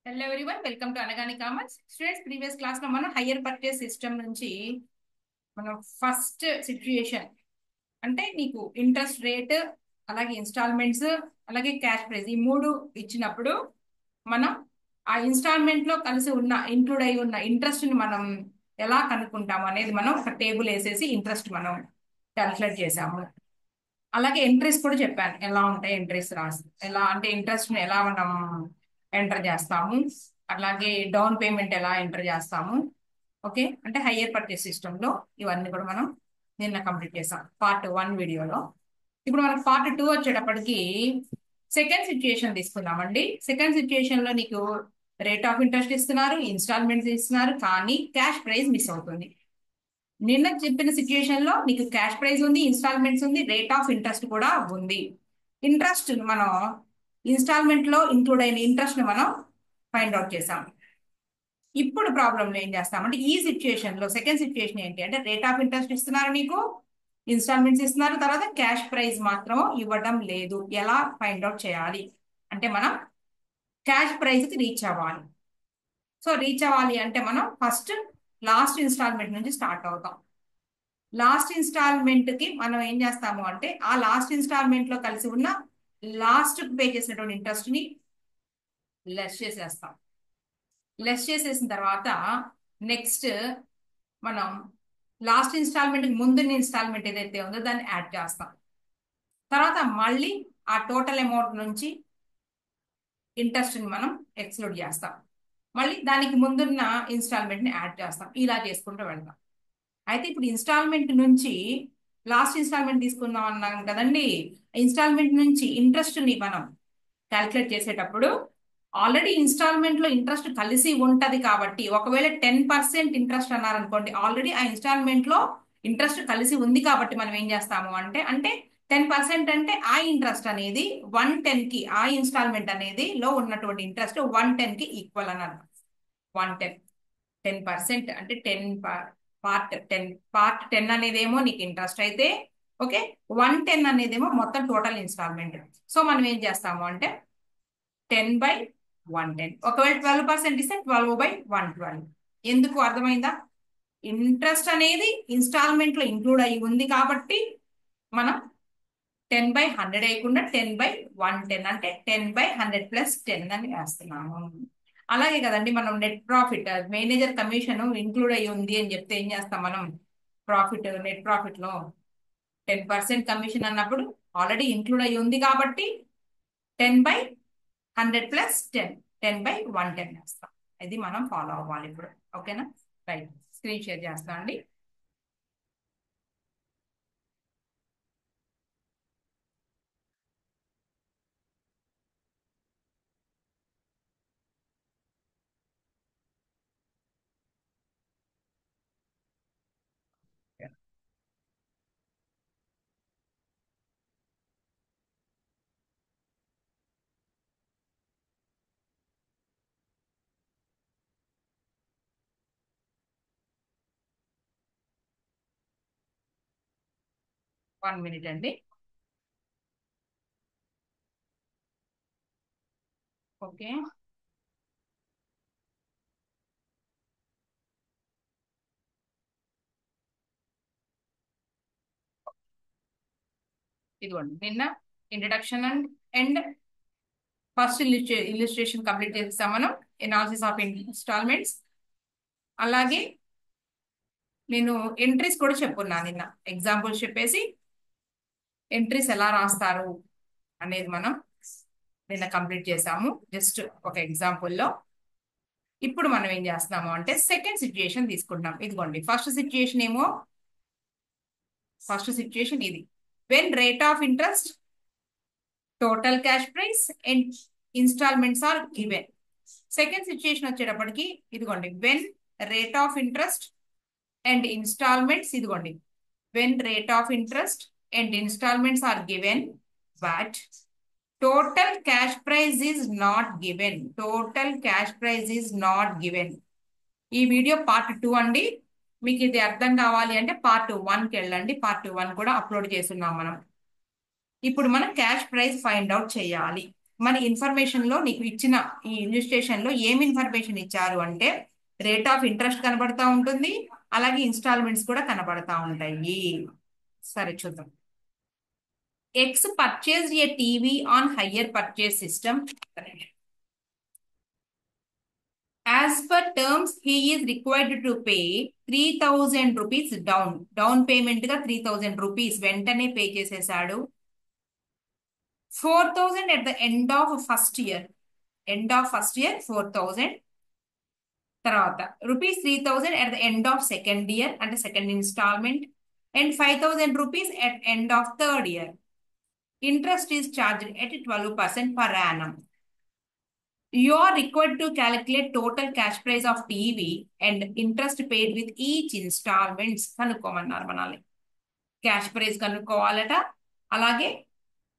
Hello everyone, welcome to Anagani commerce. Students, previous class లో మనం higher purchase system నుంచి మనం ఫస్ట్ సిచ్యుయేషన్ అంటే నీకు ఇంట్రెస్ట్ రేట్, అలాగే ఇన్స్టాల్మెంట్స్, అలాగే క్యాష్ ప్రైస్ ఈ మూడు ఇచ్చినప్పుడు మనం ఆ ఇన్స్టాల్మెంట్ లో కలిసి ఉన్న ఇంక్లూడ్ అయి ఉన్న ఇంట్రెస్ట్ ని మనం ఎలా కనుక్కుంటాం అనేది మనం ఒక టేబుల్ వేసేసి ఇంట్రెస్ట్ మనం క్యాల్కులేట్ చేసాము. అలాగే ఎంట్రీస్ కూడా చెప్పాను, ఎలా ఉంటాయి ఎంట్రీస్ రాసి ఎలా అంటే ఇంట్రెస్ట్ ని ఎలా మనం ఎంటర్ చేస్తాము, అలాగే డౌన్ పేమెంట్ ఎలా ఎంటర్ చేస్తాము. ఓకే, అంటే హయ్యర్ పర్చేస్ సిస్టమ్ లో ఇవన్నీ కూడా మనం నిన్న కంప్లీట్ చేసాం పార్ట్ 1 వీడియోలో. ఇప్పుడు మనకు పార్ట్ 2 వచ్చేటప్పటికి సెకండ్ సిచ్యుయేషన్ తీసుకుందామండి. సెకండ్ సిచ్యుయేషన్ లో నీకు రేట్ ఆఫ్ ఇంట్రెస్ట్ ఇస్తున్నారు, ఇన్స్టాల్మెంట్స్ ఇస్తున్నారు, కానీ క్యాష్ ప్రైస్ మిస్ అవుతుంది. నిన్న చెప్పిన సిచ్యుయేషన్ లో నీకు క్యాష్ ప్రైస్ ఉంది, ఇన్స్టాల్మెంట్స్ ఉంది, రేట్ ఆఫ్ ఇంట్రెస్ట్ కూడా ఉంది. ఇంట్రెస్ట్ మనం ఇన్స్టాల్మెంట్ లో ఇంక్లూడ్ అయిన ఇంట్రెస్ట్ ని మనం ఫైండ్ అవుట్ చేసాం. ఇప్పుడు ప్రాబ్లం ఏం చేస్తామంటే ఈ సిచ్యుయేషన్ లో సెకండ్ సిచ్యుయేషన్ ఏంటి అంటే రేట్ ఆఫ్ ఇంట్రెస్ట్ ఇస్తున్నారు, నీకు ఇన్స్టాల్మెంట్స్ ఇస్తున్నారు, తర్వాత క్యాష్ ప్రైస్ మాత్రం ఇవ్వడం లేదు. ఎలా ఫైండ్ అవుట్ చేయాలి అంటే మనం క్యాష్ ప్రైస్ కి రీచ్ అవ్వాలి. సో రీచ్ అవ్వాలి అంటే మనం ఫస్ట్ లాస్ట్ ఇన్స్టాల్మెంట్ నుంచి స్టార్ట్ అవుతాం. లాస్ట్ ఇన్స్టాల్మెంట్ కి మనం ఏం చేస్తాము అంటే ఆ లాస్ట్ ఇన్స్టాల్మెంట్ లో కలిసి ఉన్న లాస్ట్ పే చేసినటువంటి ఇంట్రెస్ట్ ని లెస్ చేసేస్తాం. లెస్ చేసేసిన తర్వాత నెక్స్ట్ మనం లాస్ట్ ఇన్స్టాల్మెంట్ ముందు ఇన్స్టాల్మెంట్ ఏదైతే ఉందో దాన్ని యాడ్ చేస్తాం. తర్వాత మళ్ళీ ఆ టోటల్ అమౌంట్ నుంచి ఇంట్రెస్ట్ ని మనం ఎక్స్క్లూడ్ చేస్తాం. మళ్ళీ దానికి ముందున్న ఇన్స్టాల్మెంట్ ని యాడ్ చేస్తాం. ఇలా చేసుకుంటూ వెళ్తాం. అయితే ఇప్పుడు ఇన్స్టాల్మెంట్ నుంచి లాస్ట్ ఇన్స్టాల్మెంట్ తీసుకుందాం అన్నాం కదండి. ఇన్స్టాల్మెంట్ నుంచి ఇంట్రెస్ట్ ని మనం క్యాల్కులేట్ చేసేటప్పుడు ఆల్రెడీ ఇన్స్టాల్మెంట్ లో ఇంట్రెస్ట్ కలిసి ఉంటది కాబట్టి ఒకవేళ 10% ఇంట్రెస్ట్ అన్నారనుకోండి, ఆల్రెడీ ఆ ఇన్స్టాల్మెంట్ లో ఇంట్రెస్ట్ కలిసి ఉంది కాబట్టి మనం ఏం చేస్తాము అంటే 10% అంటే ఆ ఇంట్రెస్ట్ అనేది 110 కి, ఆ ఇన్స్టాల్మెంట్ అనేది లో ఉన్నటువంటి ఇంట్రెస్ట్ 110 కి ఈక్వల్ అని అర్థం. 110, 10% అంటే 10 అనేదేమో నీకు ఇంట్రెస్ట్ అయితే, ఓకే, 110 అనేదేమో మొత్తం టోటల్ ఇన్స్టాల్మెంట్. సో మనం ఏం చేస్తాము అంటే 10/110. ఒకవేళ 12% ఇస్తే 12/112. ఎందుకు అర్థమైందా? ఇంట్రెస్ట్ అనేది ఇన్స్టాల్మెంట్ లో ఇంక్లూడ్ అయి ఉంది కాబట్టి మనం 10/100 వేయకుండా 10/110 అంటే 10/100 ప్లస్ 10 అని వేస్తున్నాము. అలాగే కదండి, మనం net profit manager commission include అయ్యి ఉంది అని చెప్తే ఏం చేస్తాం మనం? నెట్ ప్రాఫిట్ లో 10% కమిషన్ అన్నప్పుడు ఆల్రెడీ ఇంక్లూడ్ అయ్యి ఉంది కాబట్టి 10/100 ప్లస్ 10 వేస్తాం. ఇది మనం ఫాలో అవ్వాలి ఇప్పుడు. ఓకేనా? రైట్, స్క్రీన్ షేర్ చేస్తాం అండి. 1 మినిట్ అండి. ఓకే, ఇదిగోండి నిన్న introduction and first illustration complete చేస్తాం మనం, ఎనాలిసిస్ ఆఫ్ ఇన్స్టాల్మెంట్స్. అలాగే నేను ఎంట్రీస్ కూడా చెప్పున్నాను నిన్న, ఎగ్జాంపుల్స్ చెప్పేసి ఎంట్రీస్ ఎలా రాస్తారు అనేది మనం నిన్న కంప్లీట్ చేసాము, జస్ట్ ఒక ఎగ్జాంపుల్లో. ఇప్పుడు మనం ఏం చేస్తున్నాము అంటే సెకండ్ సిచ్యుయేషన్ తీసుకుంటాం. ఇదిగోండి ఫస్ట్ సిచ్యుయేషన్ ఇది. When rate of interest, total cash price and installments are given. Second situation వచ్చేటప్పటికి ఇదిగోండి, when rate of interest and installments, ఇదిగోండి when rate of interest and installments are given but total cash price is not given. Total cash price is not given. ఈ video part 2 అండి. మీకు ఇది అర్థం కావాలి అంటే పార్ట్ 1కి వెళ్ళండి. పార్ట్ 1 కూడా అప్లోడ్ చేస్తున్నాం మనం. ఇప్పుడు మనం క్యాష్ ప్రైస్ ఫైండ్ అవుట్ చేయాలి. మన ఇన్ఫర్మేషన్ లో నీకు ఇచ్చిన ఈ ఇన్విస్టేషన్ లో ఏం ఇన్ఫర్మేషన్ ఇచ్చారు అంటే రేట్ ఆఫ్ ఇంట్రెస్ట్ కనబడతా ఉంటుంది, అలాగే ఇన్స్టాల్మెంట్స్ కూడా కనబడతా ఉంటాయి. సరే చూద్దాం. X purchase A TV on hire purchase system. As per terms, he is required to pay 3,000 rupees down payment గా 3,000 రూపీస్ వెంటనే పే చేసేసాడు. 4,000 at the end of first year. End of first year 4,000. తర్వాత rupees 3,000 at the end of second year అంటే second installment, and 5,000 rupees at end of third year. Interest is charged at 12% per annum. You are required to calculate total cash price of TV and interest paid with each installments కనుక్కోమన్నారు మనల్ని. Cash prize కనుక్కోవాలట, అలాగే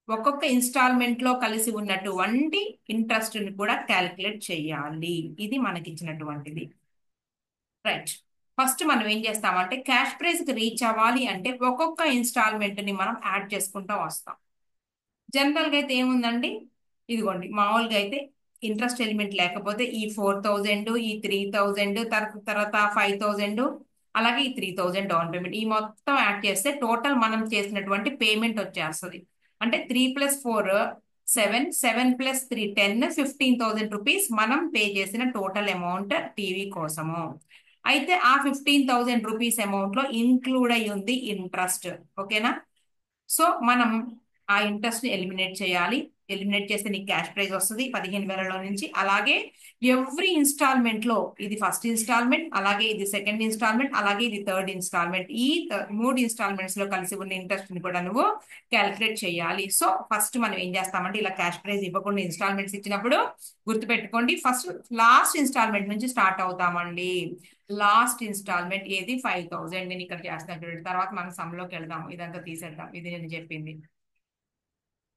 ఒక్కొక్క instalment లో కలిసి ఉన్నటువంటి interest ని కూడా calculate చేయాలి. ఇది మనకి ఇచ్చినటువంటిది. రైట్, ఫస్ట్ మనం ఏం చేస్తామంటే క్యాష్ ప్రైస్ కి రీచ్ అవ్వాలి అంటే ఒక్కొక్క ఇన్స్టాల్మెంట్ ని మనం యాడ్ చేసుకుంటూ వస్తాం. జనరల్ గా అయితే ఏముందండి, ఇదిగోండి మామూలుగా అయితే ఇంట్రెస్ట్ ఎలిమెంట్ లేకపోతే ఈ 4,000, ఈ 3,000, తర్వాత 5,000, అలాగే ఈ 3,000 డౌన్ పేమెంట్, ఈ మొత్తం యాడ్ చేస్తే టోటల్ మనం చేసినటువంటి పేమెంట్ వచ్చేస్తుంది. అంటే 3+4 7, 7+3 10, 15,000 రూపీస్ మనం పే చేసిన టోటల్ అమౌంట్ టీవీ కోసము. అయితే ఆ 15,000 రూపీస్ అమౌంట్ లో ఇంక్లూడ్ అయి ఉంది ఇంట్రెస్ట్. ఓకేనా? సో మనం ఆ ఇంట్రెస్ట్ ని ఎలిమినేట్ చేయాలి. ఎలిమినేట్ చేస్తే నీకు క్యాష్ ప్రైస్ వస్తుంది 15,000లో నుంచి. అలాగే ఎవ్రీ ఇన్స్టాల్మెంట్ లో ఇది ఫస్ట్ ఇన్స్టాల్మెంట్, అలాగే ఇది సెకండ్ ఇన్స్టాల్మెంట్, అలాగే ఇది థర్డ్ ఇన్స్టాల్మెంట్, ఈ 3 ఇన్స్టాల్మెంట్స్ లో కలిసి ఉన్న ఇంట్రెస్ట్ ని కూడా నువ్వు క్యాలిక్యులేట్ చేయాలి. సో ఫస్ట్ మనం ఏం చేస్తామంటే ఇలా క్యాష్ ప్రైస్ ఇవ్వకుండా ఇన్స్టాల్మెంట్స్ ఇచ్చినప్పుడు గుర్తుపెట్టుకోండి, ఫస్ట్ లాస్ట్ ఇన్స్టాల్మెంట్ నుంచి స్టార్ట్ అవుతామండి. లాస్ట్ ఇన్స్టాల్మెంట్ ఏది 5,000 నేను ఇక్కడ చేస్తాను చూడండి. తర్వాత మనం సమ్లోకి వెళ్దాము, ఇదంతా తీసేద్దాం. ఇది నేను చెప్పింది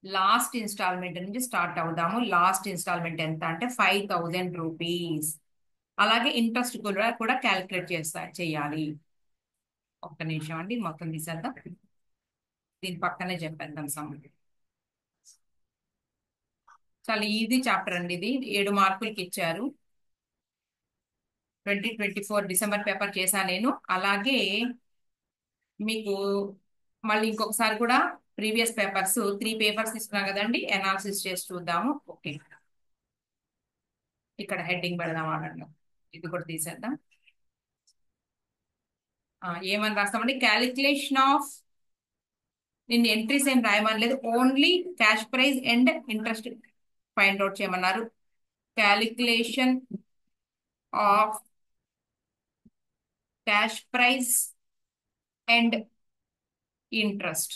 లాస్ట్ ఇన్స్టాల్మెంట్ నుంచి స్టార్ట్ అవుదాము. లాస్ట్ ఇన్స్టాల్మెంట్ ఎంత అంటే 5,000 రూపీస్. అలాగే ఇంట్రెస్ట్ కూడా క్యాలిక్యులేట్ చేయాలి. ఒక్క నిమిషం అండి, మొత్తం తీసేద్దాం. దీని పక్కనే చెప్పేద్దాం సమ్. చాలా ఈజీ చాప్టర్ అండి ఇది, 7 మార్కులకి ఇచ్చారు. 2024 డిసెంబర్ పేపర్ చేశా నేను. అలాగే మీకు మళ్ళీ ఇంకొకసారి కూడా ప్రీవియస్ పేపర్స్ 3 పేపర్స్ తీసుకున్నాం కదండి, అనాలిసిస్ చేసి చూద్దాము. ఓకే, ఇక్కడ హెడ్డింగ్ పెడదాం అన్నట్టు, ఇది కూడా తీసేద్దాం. ఏమని రాస్తామండి, క్యాలిక్యులేషన్ ఆఫ్, నిన్ను ఎంట్రీస్ ఏం రాయమని లేదు, only cash price and interest find out చేయమన్నారు. Calculation of cash price and interest.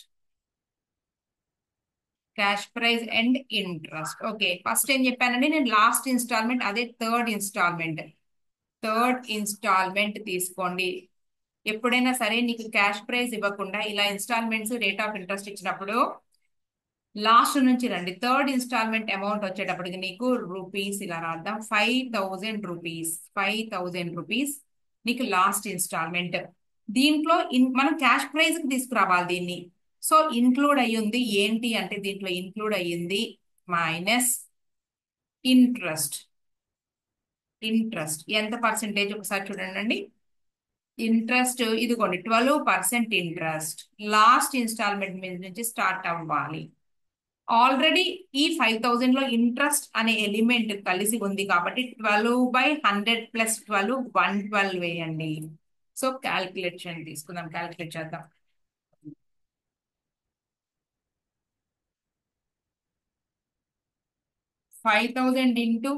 Cash price and interest. Okay, first ఏం చెప్పానండి నేను, లాస్ట్ ఇన్స్టాల్మెంట్, అదే థర్డ్ ఇన్స్టాల్మెంట్. థర్డ్ ఇన్స్టాల్మెంట్ తీసుకోండి. ఎప్పుడైనా సరే నీకు క్యాష్ ప్రైస్ ఇవ్వకుండా ఇలా ఇన్స్టాల్మెంట్స్ రేట్ ఆఫ్ ఇంట్రెస్ట్ ఇచ్చినప్పుడు లాస్ట్ నుంచి రండి. థర్డ్ ఇన్స్టాల్మెంట్ అమౌంట్ వచ్చేటప్పటికి నీకు రూపీస్ ఇలా రాద్దాం, 5,000 రూపీస్. 5,000 రూపీస్ నీకు లాస్ట్ ఇన్స్టాల్మెంట్. దీంట్లో మనం క్యాష్ ప్రైస్ కి తీసుకురావాలి దీన్ని. సో ఇంక్లూడ్ అయ్యింది ఏంటి అంటే, దీంట్లో ఇంక్లూడ్ అయ్యింది మైనస్ ఇంట్రెస్ట్. ఇంట్రెస్ట్ ఎంత పర్సెంటేజ్ ఒకసారి చూడండి. ఇంట్రెస్ట్ ఇదిగోండి 12% ఇంట్రెస్ట్ లాస్ట్ ఇన్స్టాల్మెంట్ మీద నుంచి స్టార్ట్ అవ్వాలి. ఆల్రెడీ ఈ 5,000 లో ఇంట్రెస్ట్ అనే ఎలిమెంట్ కలిసి ఉంది కాబట్టి 12/100 + 12 112 వేయండి. సో క్యాల్కులేషన్ తీసుకుందాం, క్యాల్కులేట్ చేద్దాం. 5,000 into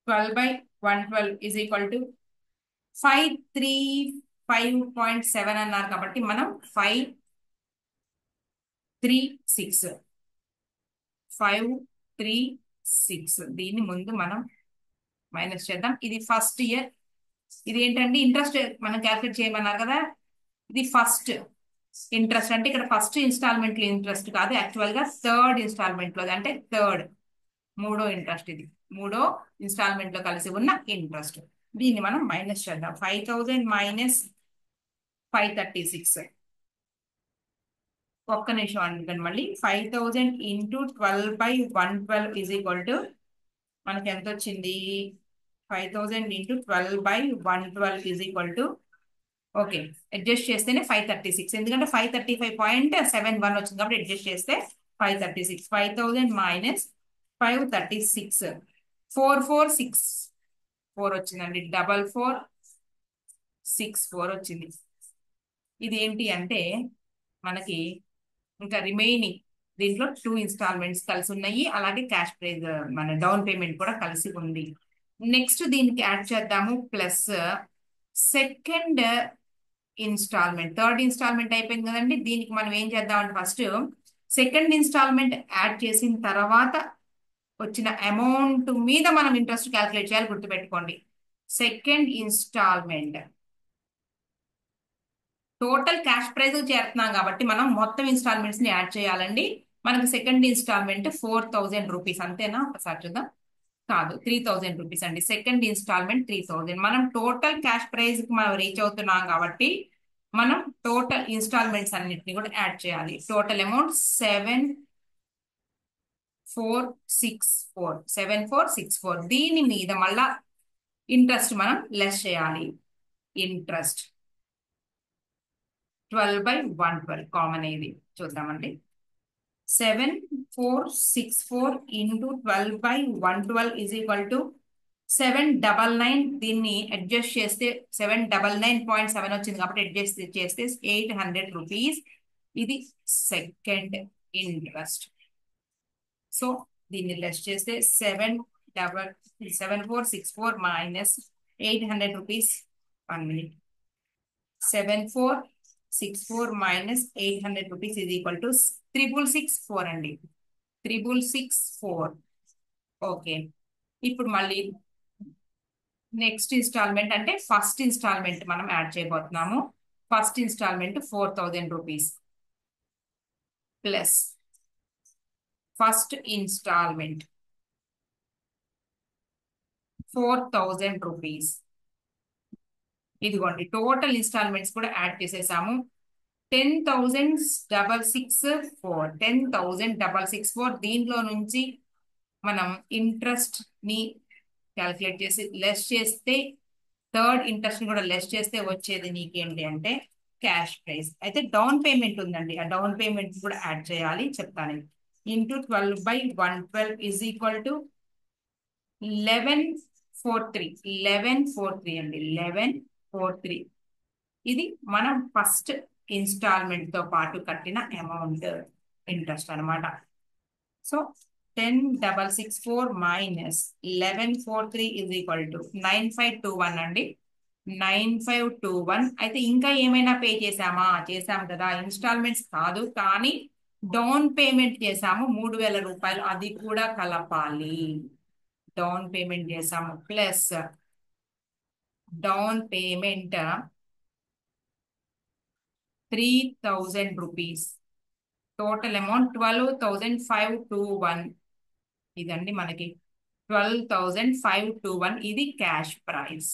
12/112 is equal to 535.7 అన్నారు కాబట్టి మనం 536 దీన్ని ముందు మనం మైనస్ చేద్దాం. ఇది ఫస్ట్ ఇయర్, ఇది ఏంటంటే ఇంట్రెస్ట్ మనం క్యాల్కులేట్ చేయమన్నారు కదా, ఇది ఫస్ట్ ఇంట్రెస్ట్. అంటే ఇక్కడ ఫస్ట్ ఇన్స్టాల్మెంట్ లో ఇంట్రెస్ట్ కాదు, యాక్చువల్ గా థర్డ్ ఇన్స్టాల్మెంట్ లో, అంటే మూడో ఇంట్రెస్ట్. ఇది మూడో ఇన్స్టాల్మెంట్ లో కలిసి ఉన్న ఇంట్రెస్ట్. దీన్ని మనం మైనస్ చేద్దాం. 5,000 - 536 ఒక్క నిమిషం అనుకోండి. మళ్ళీ 5000 ఇంటూ 12/112 ఈజ్ ఈక్వల్ టు మనకి ఎంత వచ్చింది? 5000 into 12/112 is equal to okay, adjust చేస్తేనే 536, ఎందుకంటే 535.71 వచ్చింది కాబట్టి అడ్జస్ట్ చేస్తే 536. 5000 మైనస్ 536 4464 వచ్చిందండి. 4464 వచ్చింది. ఇది ఏంటి అంటే మనకి ఇంకా రిమైనింగ్ దీంట్లో 2 ఇన్స్టాల్మెంట్స్ కలిసి ఉన్నాయి, అలాగే క్యాష్ ప్రైజ్ మన డౌన్ పేమెంట్ కూడా కలిసి ఉంది. నెక్స్ట్ దీనికి యాడ్ చేద్దాము plus second installment. Third installment అయిపోయింది కదండి. దీనికి మనం ఏం చేద్దామంటే ఫస్ట్ సెకండ్ ఇన్స్టాల్మెంట్ యాడ్ చేసిన తర్వాత వచ్చిన అమౌంట్ మీద మనం ఇంట్రెస్ట్ క్యాల్కులేట్ చేయాలి, గుర్తుపెట్టుకోండి. Second installment total cash price చేరుతున్నాం కాబట్టి మనం మొత్తం ఇన్స్టాల్మెంట్స్ ని యాడ్ చేయాలండి. మనకి సెకండ్ ఇన్స్టాల్మెంట్ 4000 రూపీస్, అంతేనా? ఒకసారి చూద్దాం. కాదు, 3000 రూపీస్ అండి. Second installment 3000. మనం టోటల్ క్యాష్ ప్రైజ్ కి మనం రీచ్ అవుతున్నాం కాబట్టి మనం టోటల్ ఇన్స్టాల్మెంట్స్ అన్నిటిని కూడా యాడ్ చేయాలి. Total amount 7464. దీని మీద మళ్ళా ఇంట్రెస్ట్ మనం లెస్ చేయాలి. ఇంట్రెస్ట్ 12/112 కామన్ అయ్యేది చూద్దామండి. 7464 ఇంటూ 12/112 ఈజ్ ఈక్వల్ టు 799. దీన్ని అడ్జస్ట్ చేస్తే 799.7 వచ్చింది కాబట్టి అడ్జస్ట్ చేస్తే 800 రూపీస్. ఇది సెకండ్ ఇంట్రెస్ట్. సో దీన్ని లెస్ చేస్తే 7464 minus 800 rupees. 1 minute. 7464 minus 800 rupees is equal to 3664 అండి. 3664. ఓకే, ఇప్పుడు మళ్ళీ నెక్స్ట్ ఇన్స్టాల్మెంట్ అంటే ఫస్ట్ ఇన్స్టాల్మెంట్ మనం యాడ్ చేయబోతున్నాము. First installment 4000 rupees plus first installment 4000 rupees. ఇదిగోండి టోటల్ ఇన్స్టాల్మెంట్స్ కూడా యాడ్ చేసేసాము. 10,664. 10,664. దీంట్లో నుంచి మనం ఇంట్రెస్ట్ ని క్యాల్కులేట్ చేసి లెస్ చేస్తే థర్డ్ ఇంట్రెస్ట్ ని కూడా లెస్ చేస్తే వచ్చేది నీకేంటి అంటే క్యాష్ ప్రైస్. అయితే డౌన్ పేమెంట్ ఉందండి, ఆ డౌన్ పేమెంట్ కూడా యాడ్ చేయాలి, చెప్తాను. Into 12/112 is equal to 1143. 1143 అండి. 1143. ఇది మనం ఫస్ట్ ఇన్స్టాల్మెంట్ తో పాటు కట్టిన అమౌంట్ ఇంట్రెస్ట్ అనమాట. So 10,664 minus 1143 is equal to 9521 అండి. 9521. అయితే ఇంకా ఏమైనా పే చేసామా? చేసాం కదా. ఇన్స్టాల్మెంట్స్ కాదు కానీ డౌన్ పేమెంట్ చేసాము 3000 రూపాయలు, అది కూడా కలపాలి. డౌన్ పేమెంట్ చేసాము plus down payment 3000 rupees. Total amount 12,521. ఇదండి మనకి 12,521. ఇది క్యాష్ ప్రైస్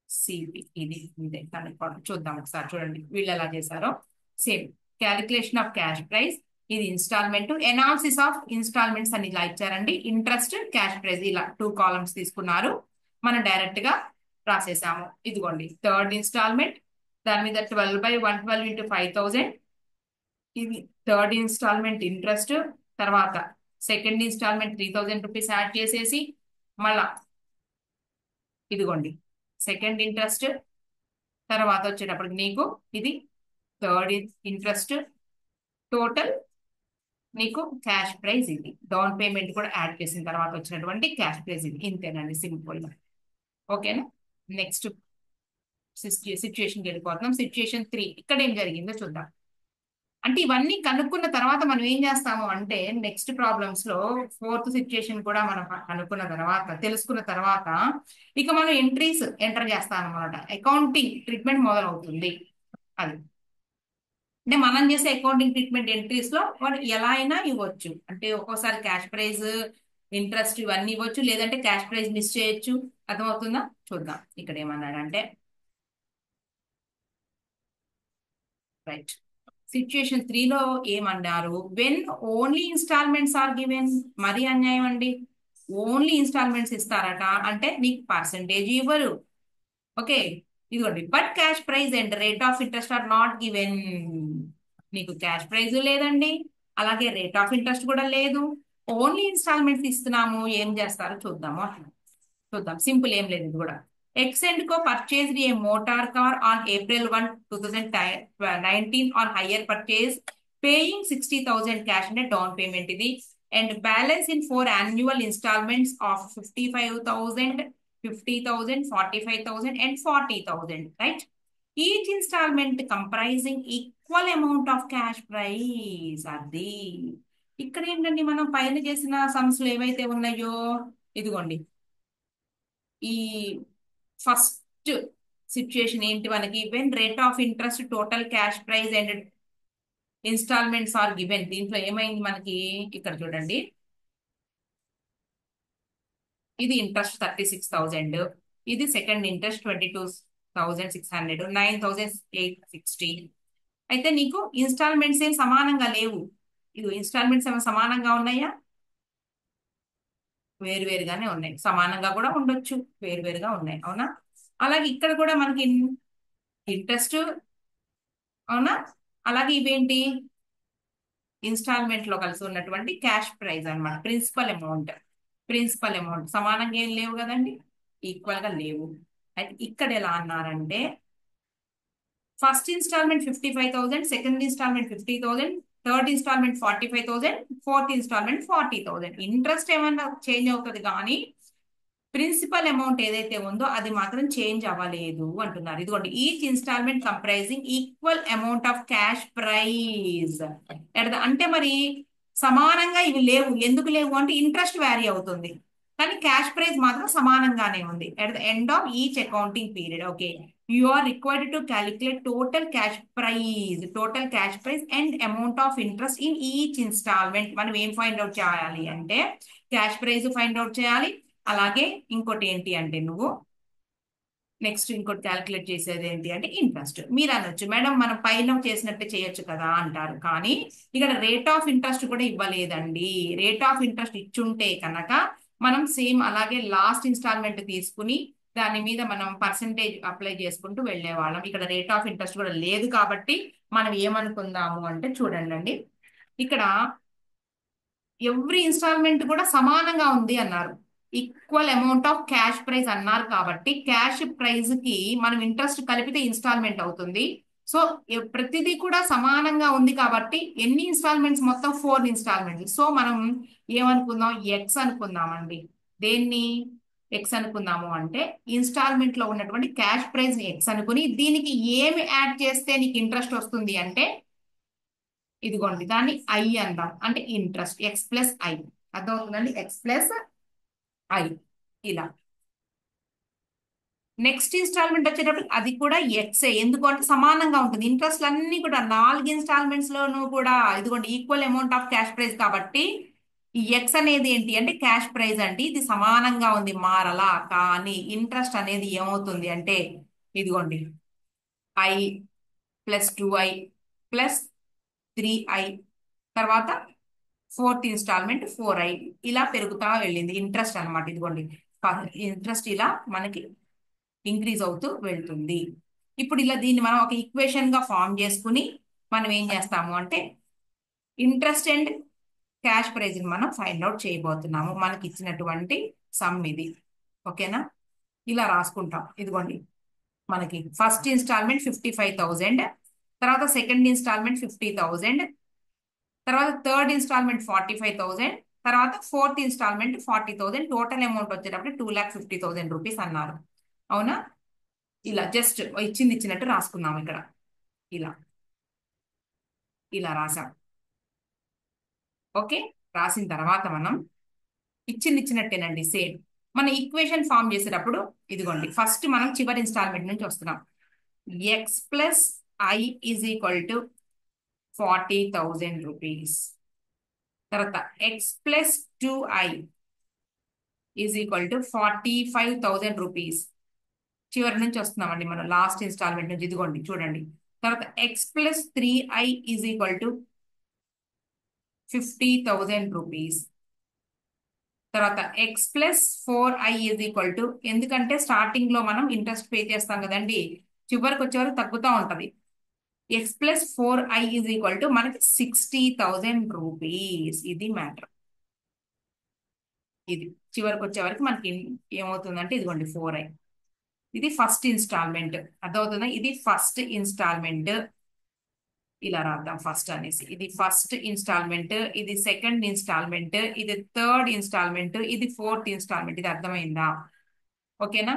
సిపి. ఇది ఇదే చూద్దాం ఒకసారి. చూడండి వీళ్ళు ఎలా చేశారో. Same calculation of cash price. ఇది ఇన్స్టాల్మెంట్. ఎనాలిసిస్ ఆఫ్ ఇన్స్టాల్మెంట్స్ అని ఇలా ఇచ్చారండి. ఇంట్రెస్ట్, క్యాష్ ప్రైస్ ఇలా 2 కాలమ్స్ తీసుకున్నారు. మనం డైరెక్ట్ గా రాసేసాము. ఇదిగోండి థర్డ్ ఇన్స్టాల్మెంట్, దాని మీద 12/112 ఇంటూ 5000. ఇది థర్డ్ ఇన్స్టాల్మెంట్ ఇంట్రెస్ట్. తర్వాత సెకండ్ ఇన్స్టాల్మెంట్ 3000 రూపీస్ యాడ్ చేసేసి మళ్ళా ఇదిగోండి సెకండ్ ఇంట్రెస్ట్. తర్వాత వచ్చేటప్పటికి నీకు ఇది థర్డ్ ఇంట్రెస్ట్. టోటల్ నీకు క్యాష్ ప్రైస్ ఇది. డౌన్ పేమెంట్ కూడా యాడ్ చేసిన తర్వాత వచ్చినటువంటి క్యాష్ ప్రైస్ ఇది. ఇంతేనండి, సింపుల్. ఓకేనా? నెక్స్ట్ సిచ్యుయేషన్కి వెళ్ళిపోతున్నాం. సిచ్యుయేషన్ 3. ఇక్కడ ఏం జరిగిందో చూద్దాం. అంటే ఇవన్నీ కనుక్కున్న తర్వాత మనం ఏం చేస్తాము అంటే నెక్స్ట్ ప్రాబ్లమ్స్ లో ఫోర్త్ సిచ్యుయేషన్ కూడా మనం కనుక్కున్న తర్వాత, తెలుసుకున్న తర్వాత ఇక మనం ఎంట్రీస్ ఎంటర్ చేస్తాం అనమాట. అకౌంటింగ్ ట్రీట్మెంట్ మొదలవుతుంది. అది అంటే మనం చేసే అకౌంటింగ్ ట్రీట్మెంట్ ఎంట్రీస్ లో వాళ్ళు ఎలా అయినా ఇవ్వచ్చు. అంటే ఒక్కోసారి క్యాష్ ప్రైజ్, ఇంట్రెస్ట్ ఇవన్నీ ఇవ్వచ్చు, లేదంటే క్యాష్ ప్రైజ్ మిస్ చేయొచ్చు. అర్థమవుతుందా? చూద్దాం ఇక్కడ ఏమన్నాడంటే. రైట్. సిచ్యుయేషన్ 3లో ఏమన్నారు, when only installments are given. మరి అన్యాయం అండి, ఓన్లీ ఇన్స్టాల్మెంట్స్ ఇస్తారట అంటే నీకు పర్సంటేజ్ ఇవ్వరు. ఓకే, ఇదిగోండి, but cash prize and rate of interest are not given. నీకు క్యాష్ ప్రైజ్ లేదండి, అలాగే రేట్ ఆఫ్ ఇంట్రెస్ట్ కూడా లేదు, ఓన్లీ ఇన్స్టాల్మెంట్స్ ఇస్తున్నాము. ఏం చేస్తారో చూద్దాము. చూద్దాం, సింపుల్, ఏం లేదు ఇది కూడా. X and co purchased a motor car on April 1, 2019 on hire purchase paying 60,000 cash అంటే డౌన్ పేమెంట్ ఇది, and balance in 4 annual installments of 55,000, 50,000, 45,000 and 40,000, right? Each installment comprising equal amount of cash price. అది ఇక్కడ ఏంటండి, మనం పైన చేసిన sums ఏవైతే ఉన్నాయో, ఇదిగోండి, ఈ ఫస్ట్ సిచ్యుయేషన్ ఏంటి మనకి, when rate of interest, total cash price and installments are given. దీంట్లో ఏమైంది మనకి, ఇక్కడ చూడండి, ఇది ఇంట్రెస్ట్ 36,000, ఇది సెకండ్ ఇంట్రెస్ట్ 22,600, 9,860. అయితే నీకు ఇన్స్టాల్మెంట్స్ ఏం సమానంగా లేవు. ఇది ఇన్స్టాల్మెంట్స్ ఏమైనా సమానంగా ఉన్నాయా? వేరువేరుగానే ఉన్నాయి. సమానంగా కూడా ఉండొచ్చు, వేరువేరుగా ఉన్నాయి, అవునా? అలాగే ఇక్కడ కూడా మనకి ఇంట్రెస్ట్, అవునా? అలాగే ఇవేంటి, ఇన్స్టాల్మెంట్ లో కలిసి ఉన్నటువంటి క్యాష్ ప్రైస్ అన్నమాట, ప్రిన్సిపల్ అమౌంట్ సమానంగా ఏం లేవు కదండి, ఈక్వల్ గా లేవు. అయితే ఇక్కడ ఎలా అన్నారంటే, first installment 55,000, second installment 50,000, third installment 45,000, fourth installment 40,000. Interest ఏమన్నా చేంజ్ అవుతుంది కానీ ప్రిన్సిపల్ అమౌంట్ ఏదైతే ఉందో అది మాత్రం చేంజ్ అవ్వలేదు అంటున్నారు. ఇదిగోండి, each installment comprising equal amount of cash prize. అంటే మరి సమానంగా ఇవి లేవు. ఎందుకు లేవు అంటే ఇంట్రెస్ట్ వ్యారీ అవుతుంది, కానీ క్యాష్ ప్రైజ్ మాత్రం సమానంగానే ఉంది. At the end of each accounting period, okay, you are required to calculate total cash prize and amount of interest in each installment. మనం ఏం ఫైండ్ అవుట్ చేయాలి అంటే క్యాష్ ప్రైజ్ ఫైండ్ అవుట్ చేయాలి, అలాగే ఇంకోటి ఏంటి అంటే నువ్వు నెక్స్ట్ ఇంకోటి క్యాలిక్యులేట్ చేసేది ఏంటి అంటే ఇంట్రెస్ట్. మీరు అనొచ్చు, మేడం మనం పైన చేసినట్టే చేయొచ్చు కదా అంటారు, కానీ ఇక్కడ రేట్ ఆఫ్ ఇంట్రెస్ట్ కూడా ఇవ్వలేదండి. రేట్ ఆఫ్ ఇంట్రెస్ట్ ఇచ్చుంటే కనుక మనం సేమ్ అలాగే లాస్ట్ ఇన్స్టాల్మెంట్ తీసుకుని దాని మీద మనం పర్సంటేజ్ అప్లై చేసుకుంటూ వెళ్ళేవాళ్ళం. ఇక్కడ రేట్ ఆఫ్ ఇంట్రెస్ట్ కూడా లేదు కాబట్టి మనం ఏమనుకుందాము అంటే, చూడండి ఇక్కడ ఎవ్రీ ఇన్స్టాల్మెంట్ కూడా సమానంగా ఉంది అన్నారు, equal amount of cash praise అన్నారు కాబట్టి క్యాష్ ప్రైజ్ కి మనం ఇంట్రెస్ట్ కలిపితే ఇన్స్టాల్మెంట్ అవుతుంది. సో ప్రతిదీ కూడా సమానంగా ఉంది కాబట్టి ఎన్ని ఇన్స్టాల్మెంట్స్, మొత్తం 4 ఇన్స్టాల్మెంట్స్. సో మనం ఏమనుకుందాం, ఎక్స్ అనుకుందామండి. దేన్ని ఎక్స్ అనుకుందాము అంటే ఇన్స్టాల్మెంట్ లో ఉన్నటువంటి క్యాష్ ప్రైజ్ ని ఎక్స్ అనుకుని దీనికి ఏమి యాడ్ చేస్తే నీకు ఇంట్రెస్ట్ వస్తుంది అంటే, ఇదిగోండి, దాన్ని ఐ అందాం, అంటే ఇంట్రెస్ట్ ఎక్స్ ప్లస్ ఐ. అర్థమవుతుందండి, ఎక్స్ ప్లస్ ఐ. ఇలా నెక్స్ట్ ఇన్స్టాల్మెంట్ వచ్చేటప్పుడు అది కూడా ఎక్సే, ఎందుకంటే సమానంగా ఉంటుంది. ఇంట్రెస్ట్ అన్ని కూడా 4 ఇన్స్టాల్మెంట్స్ లోనూ కూడా ఇదిగోండి equal amount of cash praise కాబట్టి ఈ ఎక్స్ అనేది ఏంటి అంటే క్యాష్ ప్రైజ్ అండి, ఇది సమానంగా ఉంది మారలా. కానీ ఇంట్రెస్ట్ అనేది ఏమవుతుంది అంటే, ఇదిగోండి, I plus 2i plus 3i, తర్వాత ఫోర్త్ ఇన్స్టాల్మెంట్ 4i, ఇలా పెరుగుతా వెళ్ళింది ఇంట్రెస్ట్ అనమాట. ఇదిగోండి, ఇంట్రెస్ట్ ఇలా మనకి ఇంక్రీజ్ అవుతూ వెళ్తుంది. ఇప్పుడు ఇలా దీన్ని మనం ఒక ఈక్వేషన్ గా ఫామ్ చేసుకుని మనం ఏం చేస్తాము అంటే ఇంట్రెస్ట్ అండ్ క్యాష్ ప్రైజ్ మనం ఫైండ్ అవుట్ చేయబోతున్నాము. మనకి ఇచ్చినటువంటి సమ్ ఇది, ఓకేనా? ఇలా రాసుకుంటాం. ఇదిగోండి, మనకి ఫస్ట్ ఇన్స్టాల్మెంట్ 55,000, తర్వాత సెకండ్ ఇన్స్టాల్మెంట్ 50,000, తర్వాత థర్డ్ ఇన్స్టాల్మెంట్ 45,000, తర్వాత ఫోర్త్ ఇన్స్టాల్మెంట్ 40,000. టోటల్ అమౌంట్ వచ్చేటప్పుడు 2,50,000 రూపీస్ అన్నారు, అవునా? ఇలా జస్ట్ ఇచ్చినట్టు రాసుకున్నాం ఇక్కడ. ఇలా ఇలా రాసాం. ఓకే, రాసిన తర్వాత మనం ఇచ్చినట్టేనండి, సేమ్ మన ఈక్వేషన్ ఫామ్ చేసేటప్పుడు ఇదిగోండి, ఫస్ట్ మనం చివరి ఇన్స్టాల్మెంట్ నుంచి వస్తున్నాం. X plus I is equal to 40,000 rupees, తర్వాత X plus 2i is equal to 45,000 rupees. చివరి నుంచి వస్తున్నామండి మనం, లాస్ట్ ఇన్స్టాల్మెంట్ నుంచి. ఇదిగోండి చూడండి, తర్వాత X plus 3i is equal to 50,000 rupees. తర్వాత X plus 4i is equal to, ఎందుకంటే స్టార్టింగ్ లో మనం ఇంట్రెస్ట్ పే చేస్తాం కదండి, చివరికి వచ్చే వరకు తగ్గుతూ ఉంటది. X plus 4i is equal to మనకి 60,000 రూపీస్. ఇది మ్యాటర్. ఇది చివరికి వచ్చే వరకు మనకి ఏమవుతుందంటే ఇదిగోండి 4i. ఇది ఫస్ట్ ఇన్స్టాల్మెంట్. అర్థమవుతుందా? ఇది ఫస్ట్ ఇన్స్టాల్మెంట్. ఇలా రాద్దాం ఫస్ట్ అనేసి. ఇది ఫస్ట్ ఇన్స్టాల్మెంట్, ఇది సెకండ్ ఇన్స్టాల్మెంట్, ఇది థర్డ్ ఇన్స్టాల్మెంట్, ఇది ఫోర్త్ ఇన్స్టాల్మెంట్. ఇది అర్థమైందా? ఓకేనా?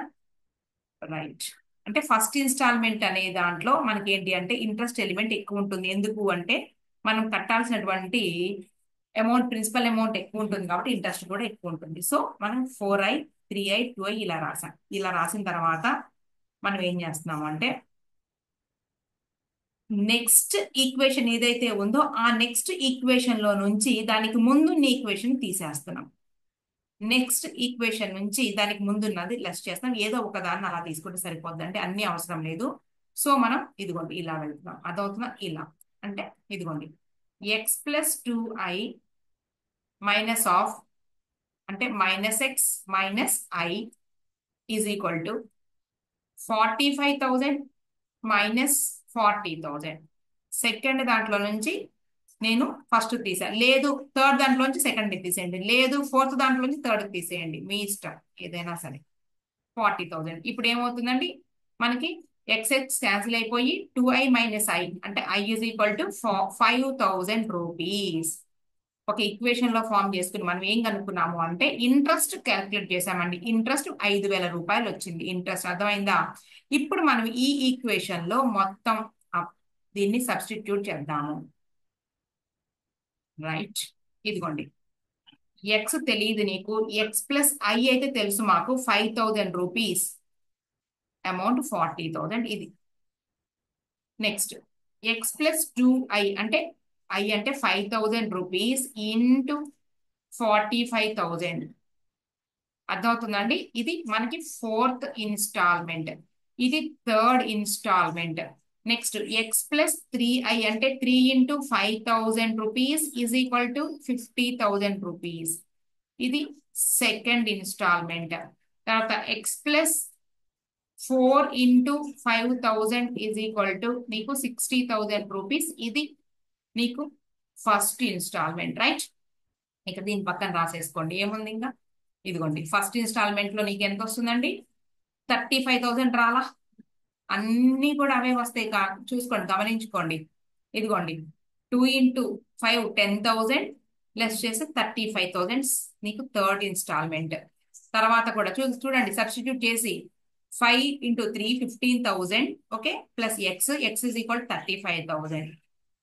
రైట్. అంటే ఫస్ట్ ఇన్స్టాల్మెంట్ అనే దాంట్లో మనకి ఏంటి అంటే ఇంట్రెస్ట్ ఎలిమెంట్ ఎక్కువ ఉంటుంది. ఎందుకు అంటే మనం కట్టాల్సినటువంటి అమౌంట్, ప్రిన్సిపల్ అమౌంట్ ఎక్కువ ఉంటుంది కాబట్టి ఇంట్రెస్ట్ కూడా ఎక్కువ ఉంటుంది. సో మనం 4i 3i 2i ఇలా రాసాం. ఇలా రాసిన తర్వాత మనం ఏం చేస్తున్నాం అంటే నెక్స్ట్ ఈక్వేషన్ ఏదైతే ఉందో ఆ నెక్స్ట్ ఈక్వేషన్ లో నుంచి దానికి ముందున్న ఈక్వేషన్ తీసేస్తున్నాం. నెక్స్ట్ ఈక్వేషన్ నుంచి దానికి ముందున్నది లెస్ చేస్తాం. ఏదో ఒక దాన్ని అలా తీసుకుంటే సరిపోద్ది, అంటే అన్ని అవసరం లేదు. సో మనం ఇదిగోండి ఇలా వెళ్తున్నాం. అదవుతుందా? ఇలా అంటే ఇదిగోండి X plus 2i minus of, అంటే minus X minus I is equal to 45,000 minus 40,000. Second దాంట్లో నుంచి నేను ఫస్ట్ తీసాను, లేదు థర్డ్ దాంట్లో నుంచి సెకండ్ తీసేయండి, లేదు ఫోర్త్ దాంట్లో నుంచి థర్డ్ తీసేయండి, మీ ఇష్టం ఏదైనా సరే. 40,000. ఇప్పుడు ఏమవుతుందండి మనకి ఎక్స్ క్యాన్సిల్ అయిపోయి 2i మైనస్ ఐ, అంటే I is equal to 5,000 rupees. ఒక ఈక్వేషన్ లో ఫామ్ చేసుకుని మనం ఏం కనుక్కున్నాము అంటే ఇంట్రెస్ట్ క్యాల్కులేట్ చేసామండి. ఇంట్రెస్ట్ 5,000 రూపాయలు వచ్చింది ఇంట్రెస్ట్. అర్థమైందా? ఇప్పుడు మనం ఈ ఈక్వేషన్ లో మొత్తం దీన్ని సబ్స్టిట్యూట్ చేద్దాము. రైట్. ఇదిగోండి ఎక్స్ తెలియదు నీకు, ఎక్స్ ప్లస్ ఐ అయితే తెలుసు మాకు. 5,000 రూపీస్ అమౌంట్ 40,000 ఇది. నెక్స్ట్ ఎక్స్ ప్లస్ 2i, అంటే ఐ అంటే 5,000 రూపీస్ ఇంటూ 45,000. అర్థమవుతుందండి? ఇది మనకి ఫోర్త్ ఇన్స్టాల్మెంట్, ఇది third installment. Next x plus 3i, అంటే 3 into 5,000 rupees is equal to 50,000 rupees. ఇది సెకండ్ ఇన్స్టాల్మెంట్. తర్వాత X plus 4 into 5,000 is equal to నీకు 60,000 రూపీస్. ఇది నీకు ఫస్ట్ ఇన్స్టాల్మెంట్. రైట్. ఇక దీని పక్కన రాసేసుకోండి. ఏముంది ఇంకా? ఇదిగోండి ఫస్ట్ ఇన్స్టాల్మెంట్ లో నీకు ఎంత వస్తుందండి? 35,000 రాలా? అన్ని కూడా అవే వస్తాయి. చూసుకోండి, గమనించుకోండి. ఇదిగోండి 2 ఇంటూ 5 10,000 లెస్ చేసి 35,000 నీకు థర్డ్ ఇన్స్టాల్మెంట్. తర్వాత కూడా చూడండి సబ్స్టిట్యూట్ చేసి 5 into 3 15,000. Okay, plus X is equal 35,000.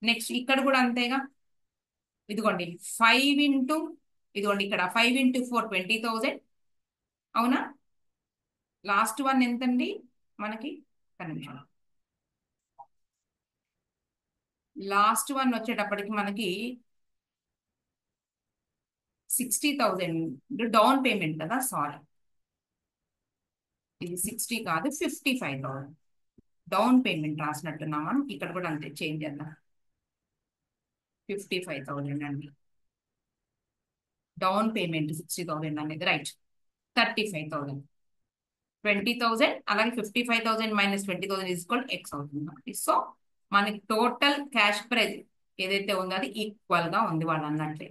Next ఇక్కడ కూడా అంతేగా. ఇదిగోండి 5 ఇంటూ, ఇదిగోండి ఇక్కడ 5 ఇంటూ 4 20,000. అవునా? లాస్ట్ వన్ ఎంతండి మనకి? కనిపించాం. లాస్ట్ వన్ వచ్చేటప్పటికి మనకి 60,000 డౌన్ పేమెంట్ కదా. సారీ, ఇది 60 కాదు 55,000 డౌన్ పేమెంట్ రాసినట్టున్నాం మనం. ఇక్కడ కూడా అంతే, చేంజ్ చేద్దాం. 55,000 అండి డౌన్ పేమెంట్. 60,000 అనేది రైట్. 35,000 20,000, అలాగే 55,000 మైనస్ 20,000 ఈజ్ ఈక్వల్ ఎక్స్ అవుతుంది. సో మనకి టోటల్ క్యాష్ ప్రైజ్ ఏదైతే ఉందో అది ఈక్వల్ గా ఉంది వాళ్ళు అన్నట్లే.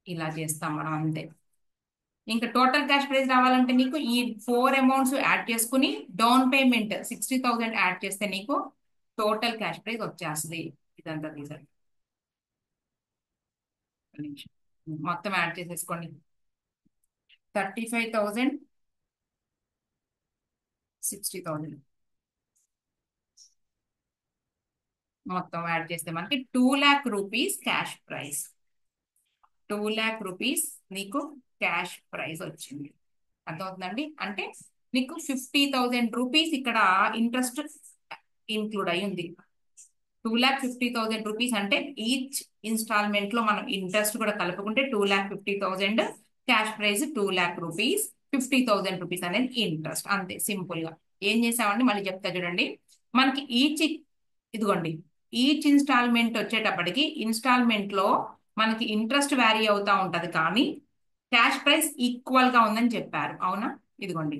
ఇలా చేస్తాం మనం అంతే. ఇంకా టోటల్ క్యాష్ ప్రైజ్ రావాలంటే నీకు ఈ 4 అమౌంట్స్ యాడ్ చేసుకుని డౌన్ పేమెంట్ 60,000 యాడ్ చేస్తే నీకు టోటల్ క్యాష్ ప్రైజ్ వచ్చేస్తుంది. ఇదంతా తీసారు, మొత్తం యాడ్ చేసేసుకోండి. 35,000 60,000 మొత్తం యాడ్ చేస్తే మనకి 2 lakh rupees cash price. 2 lakh rupees నీకు క్యాష్ ప్రైస్ వచ్చింది. అర్థమవుతుందండి? అంటే నీకు 50,000 రూపీస్ ఇక్కడ ఇంట్రెస్ట్ ఇంక్లూడ్ అయి ఉంది. 2,50,000 రూపీస్ అంటే ఈచ్ ఇన్స్టాల్మెంట్ లో మనం ఇంట్రెస్ట్ కూడా కలుపుకుంటే 2,50,000, cash prize 2 lakh rupees, 50,000 rupees అనేది ఇంట్రెస్ట్. అంతే సింపుల్ గా. ఏం చేసామండి మళ్ళీ చెప్తా చూడండి. మనకి ఈచ్ ఇదిగోండి, ఈచ్ ఇన్స్టాల్మెంట్ వచ్చేటప్పటికి ఇన్స్టాల్మెంట్ లో మనకి ఇంట్రెస్ట్ వ్యారీ అవుతా ఉంటది, కానీ క్యాష్ ప్రైస్ ఈక్వల్ గా ఉందని చెప్పారు, అవునా? ఇదిగోండి,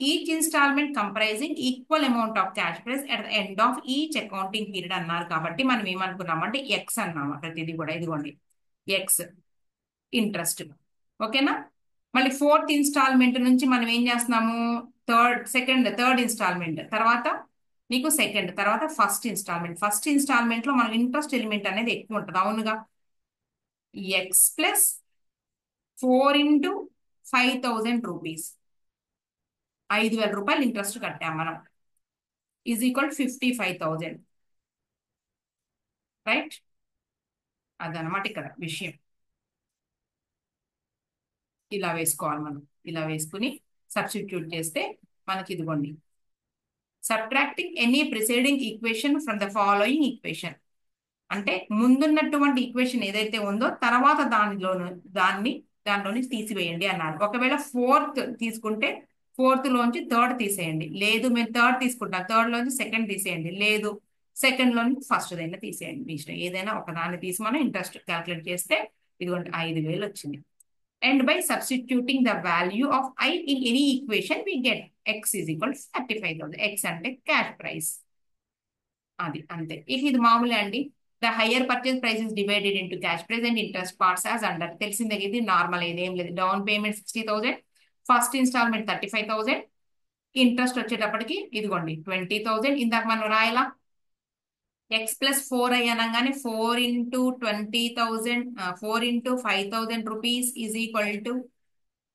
each installment comprising equal amount of cash price at the end of each accounting period అన్నారు. కాబట్టి మనం ఏమనుకున్నామంటే ఎక్స్ అన్నాము ప్రతిదీ కూడా. ఇదిగోండి, ఎక్స్ ఇంట్రెస్ట్. ఓకేనా? మళ్ళీ ఫోర్త్ ఇన్స్టాల్మెంట్ నుంచి మనం ఏం చేస్తున్నాము? థర్డ్ ఇన్స్టాల్మెంట్ తర్వాత నీకు సెకండ్, తర్వాత ఫస్ట్ ఇన్స్టాల్మెంట్ లో మనం ఇంట్రెస్ట్ ఎలిమెంట్ అనేది ఎక్కువ ఉంటుంది, అవునుగా? ఎక్స్ ప్లస్ 4 × 5,000 రూపీస్, 5,000 రూపాయలు ఇంట్రెస్ట్ కట్టాం మనం, ఈజ్ ఈక్వల్ 55,000. రైట్? అదనమాట ఇక్కడ విషయం. ఇలా వేసుకోవాలి మనం. ఇలా వేసుకుని సబ్స్టిట్యూట్ చేస్తే మనకి ఇదిగోండి, subtracting any presiding equation from the following equation, అంటే ముందున్నటువంటి ఈక్వేషన్ ఏదైతే ఉందో తర్వాత దానిలోని తీసివేయండి అన్నారు. ఒకవేళ ఫోర్త్ తీసుకుంటే ఫోర్త్ లోంచి థర్డ్ తీసేయండి, లేదు మేము థర్డ్ తీసుకుంటాం థర్డ్ లోంచి సెకండ్ తీసేయండి, లేదు సెకండ్ లోంచి ఫస్ట్ దైనా తీసేయండి, మీ ఇష్టం. ఏదైనా ఒక దాన్ని తీసి మనం ఇంట్రెస్ట్ క్యాల్కులేట్ చేస్తే ఇదిగోండి 5,000 వచ్చింది. And by substituting the value of I in any equation, we get x is equal to 35,000. X అంటే క్యాష్ ప్రైస్. అది అంతే. ఇక ఇది మామూలే అండి. The higher purchase price is divided into cash price and interest parts as under. తెలిసిందే, ఇది normal, ఇదేం లేదు. Down payment 60,000, first installment 35,000, interest వచ్చేటప్పటికి ఇదిగోండి 20,000. ఇందాక మనం రాయాలా, ఎక్స్ ప్లస్ 4i అనగానే 4 × 20,000, 4 × 5,000 రూపీస్ ఈజ్ ఈక్వల్ టు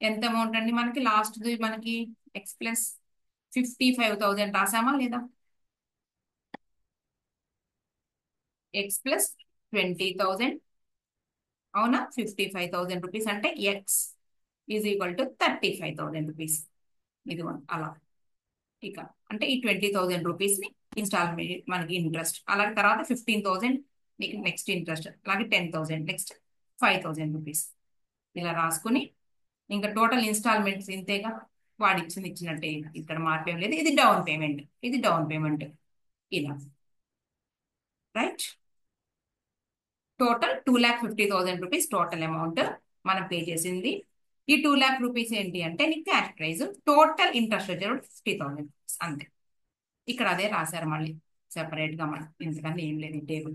ఎంత అమౌంట్ అండి మనకి? లాస్ట్ మనకి ఎక్స్ ప్లస్ 55,000 రాసామా లేదా? ఎక్స్ ప్లస్ 20,000, అవునా? 55,000 రూపీస్ అంటే X is equal to 35,000 rupees. ఇదిగోండి అలా. ఇక అంటే ఈ 20,000 రూపీస్ ని ఇన్స్టాల్మెంట్ మనకి ఇంట్రెస్ట్, అలాగే తర్వాత 15,000 నెక్స్ట్ ఇంట్రెస్ట్, అలాగే 10,000, నెక్స్ట్ 5,000 రూపీస్. ఇలా రాసుకుని ఇంకా టోటల్ ఇన్స్టాల్మెంట్స్ ఇంతేగా, వాడు ఇచ్చినట్టే, ఇక్కడ మార్పేం లేదు. ఇది డౌన్ పేమెంట్, ఇది డౌన్ పేమెంట్. ఇలా right. Total 2,50,000 rupees total amount మనం పే చేసింది. ఈ 2,00,000 రూపీస్ ఏంటి అంటే నీకు క్యాష్ ప్రైస్, టోటల్ ఇంట్రెస్ట్ వచ్చేది 50,000 అంతే. ఇక్కడ అదే రాశారు మళ్ళీ సెపరేట్ గా, మనం ఎందుకంటే ఏం లేదు ఈ టేబుల్.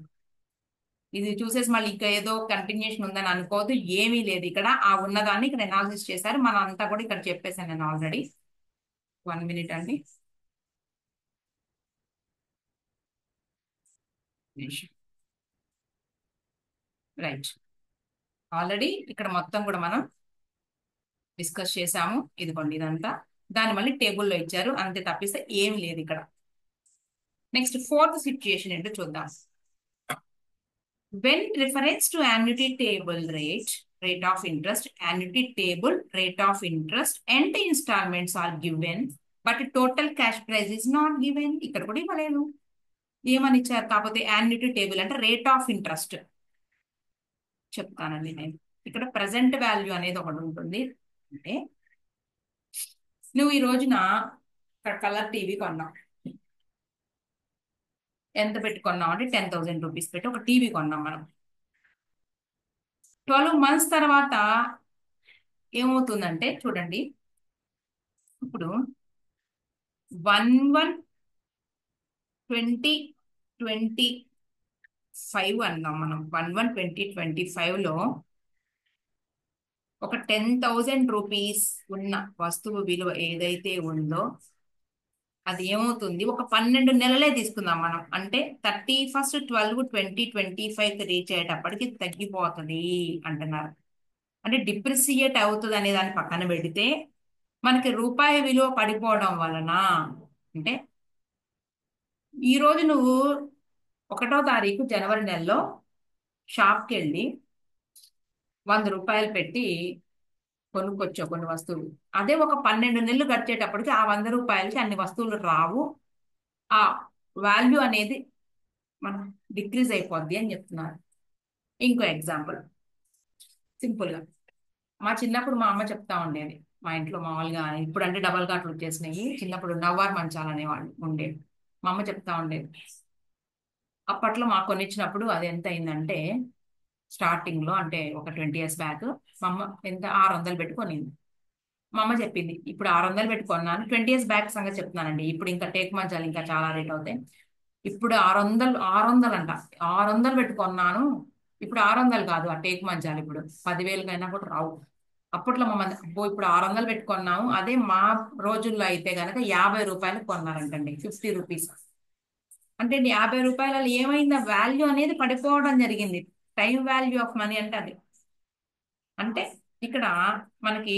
ఇది చూసేసి మళ్ళీ ఇంకా ఏదో కంటిన్యూషన్ ఉందని అనుకోవద్దు, ఏమీ లేదు. ఇక్కడ ఆ ఉన్నదాన్ని ఇక్కడ అనాలిసిస్ చేశారు, మనం అంతా కూడా ఇక్కడ చెప్పేశాను నేను ఆల్రెడీ. 1 minute అండి. రైట్, ఆల్రెడీ ఇక్కడ మొత్తం కూడా మనం డిస్కస్ చేసాము. ఇదిగోండి ఇదంతా, దాన్ని మళ్ళీ టేబుల్లో ఇచ్చారు అంతే, తప్పిస్తే ఏమి లేదు ఇక్కడ. నెక్స్ట్ ఫోర్త్ సిచ్యుయేషన్ ఏంటో చూద్దాం. When reference to annuity table rate of interest, annuity table rate of interest and installments are given, but total cash price is not given. ఇక్కడ కూడా ఇవ్వలేదు. ఏమని ఇచ్చారు? కాకపోతే యాన్యుటీ టేబుల్ అంటే రేట్ ఆఫ్ ఇంట్రెస్ట్ చెప్తానండి నేను. ఇక్కడ ప్రజెంట్ వాల్యూ అనేది ఒకటి ఉంటుంది. అంటే నువ్వు ఈ రోజున కలర్ టీవీ కొన్నావు, ఎంత పెట్టుకున్నావు అంటే 10,000 రూపీస్ పెట్టి ఒక టీవీ కొన్నాం మనం. 12 months తర్వాత ఏమవుతుందంటే చూడండి, ఇప్పుడు 1/1/2025 అన్నాం మనం. 1/1/2025లో ఒక 10,000 రూపీస్ ఉన్న వస్తువు విలువ ఏదైతే ఉందో అది ఏమవుతుంది, ఒక 12 నెలలే తీసుకుందాం మనం. అంటే 31/12/2025 రీచ్ అయ్యేటప్పటికి తగ్గిపోతుంది అంటున్నారు. అంటే డిప్రిసియేట్ అవుతుంది అనే దాన్ని పక్కన పెడితే మనకి రూపాయి విలువ పడిపోవడం వలన, అంటే ఈ రోజు నువ్వు 1వ తారీఖు జనవరి నెలలో షాప్కి వెళ్ళి 100 రూపాయలు పెట్టి కొనుక్కొచ్చావు కొన్ని వస్తువులు. అదే ఒక 12 నెలలు గడిచేటప్పటికి ఆ 100 రూపాయలకి అన్ని వస్తువులు రావు, ఆ వాల్యూ అనేది మనం డిక్రీజ్ అయిపోద్ది అని చెప్తున్నారు. ఇంకో ఎగ్జాంపుల్ సింపుల్ గా, మా చిన్నప్పుడు మా అమ్మ చెప్తా ఉండేది. మా ఇంట్లో మామూలుగా ఇప్పుడు అంటే డబల్ కాట్లు వచ్చేసినాయి, చిన్నప్పుడు నవ్వారు మంచాలు అనేవాళ్ళు ఉండేవి. మా అమ్మ చెప్తా ఉండేది, అప్పట్లో మాకు కొనిచ్చినప్పుడు అది ఎంత అయిందంటే స్టార్టింగ్ లో అంటే ఒక 20 years బ్యాక్ మా అమ్మ ఎంత 600 పెట్టి కొనింది. మా అమ్మ చెప్పింది ఇప్పుడు 600 పెట్టి కొన్నాను. 20 years బ్యాక్ సంగతి చెప్తున్నానండి. ఇప్పుడు ఇంకా టేక్ మంచాలు ఇంకా చాలా రేట్ అవుతాయి. ఇప్పుడు 600 అంట. 600 పెట్టి కొన్నాను. ఇప్పుడు 600 కాదు ఆ టేక్ మంచాలు ఇప్పుడు 10,000కైనా కూడా రావు. అప్పట్లో మమ్మల్ని అబ్బో ఇప్పుడు 600 పెట్టి కొన్నాము. అదే మా రోజుల్లో అయితే గనక 50 రూపాయలకు కొన్నారంటండి, 50 రూపీస్. అంటే 50 రూపాయలలో ఏమైంది, ఆ వాల్యూ అనేది పడిపోవడం జరిగింది. టైం వాల్యూ ఆఫ్ మనీ అంటే అది. అంటే ఇక్కడ మనకి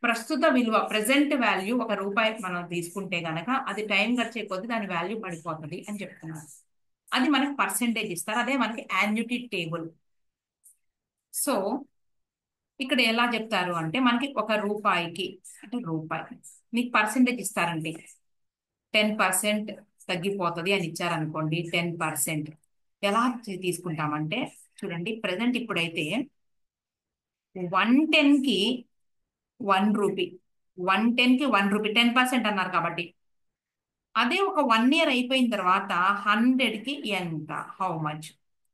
ప్రస్తుత విలువ ప్రెసెంట్ వాల్యూ ₹1 మనం తీసుకుంటే గనక అది టైం గడిచే కొద్దీ దాని వాల్యూ పడిపోతుంది అని చెప్తున్నారు. అది మనకి పర్సెంటేజ్ ఇస్తారు. అదే మనకి యాన్యుటీ టేబుల్. సో ఇక్కడ ఎలా చెప్తారు అంటే మనకి ₹1 అంటే రూపాయి మీకు పర్సెంటేజ్ ఇస్తారండి. 10% తగ్గిపోతుంది అని ఇచ్చారనుకోండి. 10% ఎలా తీసుకుంటామంటే చూడండి, ప్రజెంట్ ఇప్పుడైతే 110కి ₹1, 110కి ₹1, 10% అన్నారు కాబట్టి. అదే ఒక 1 year అయిపోయిన తర్వాత 100కి ఎంత, హౌ మచ్?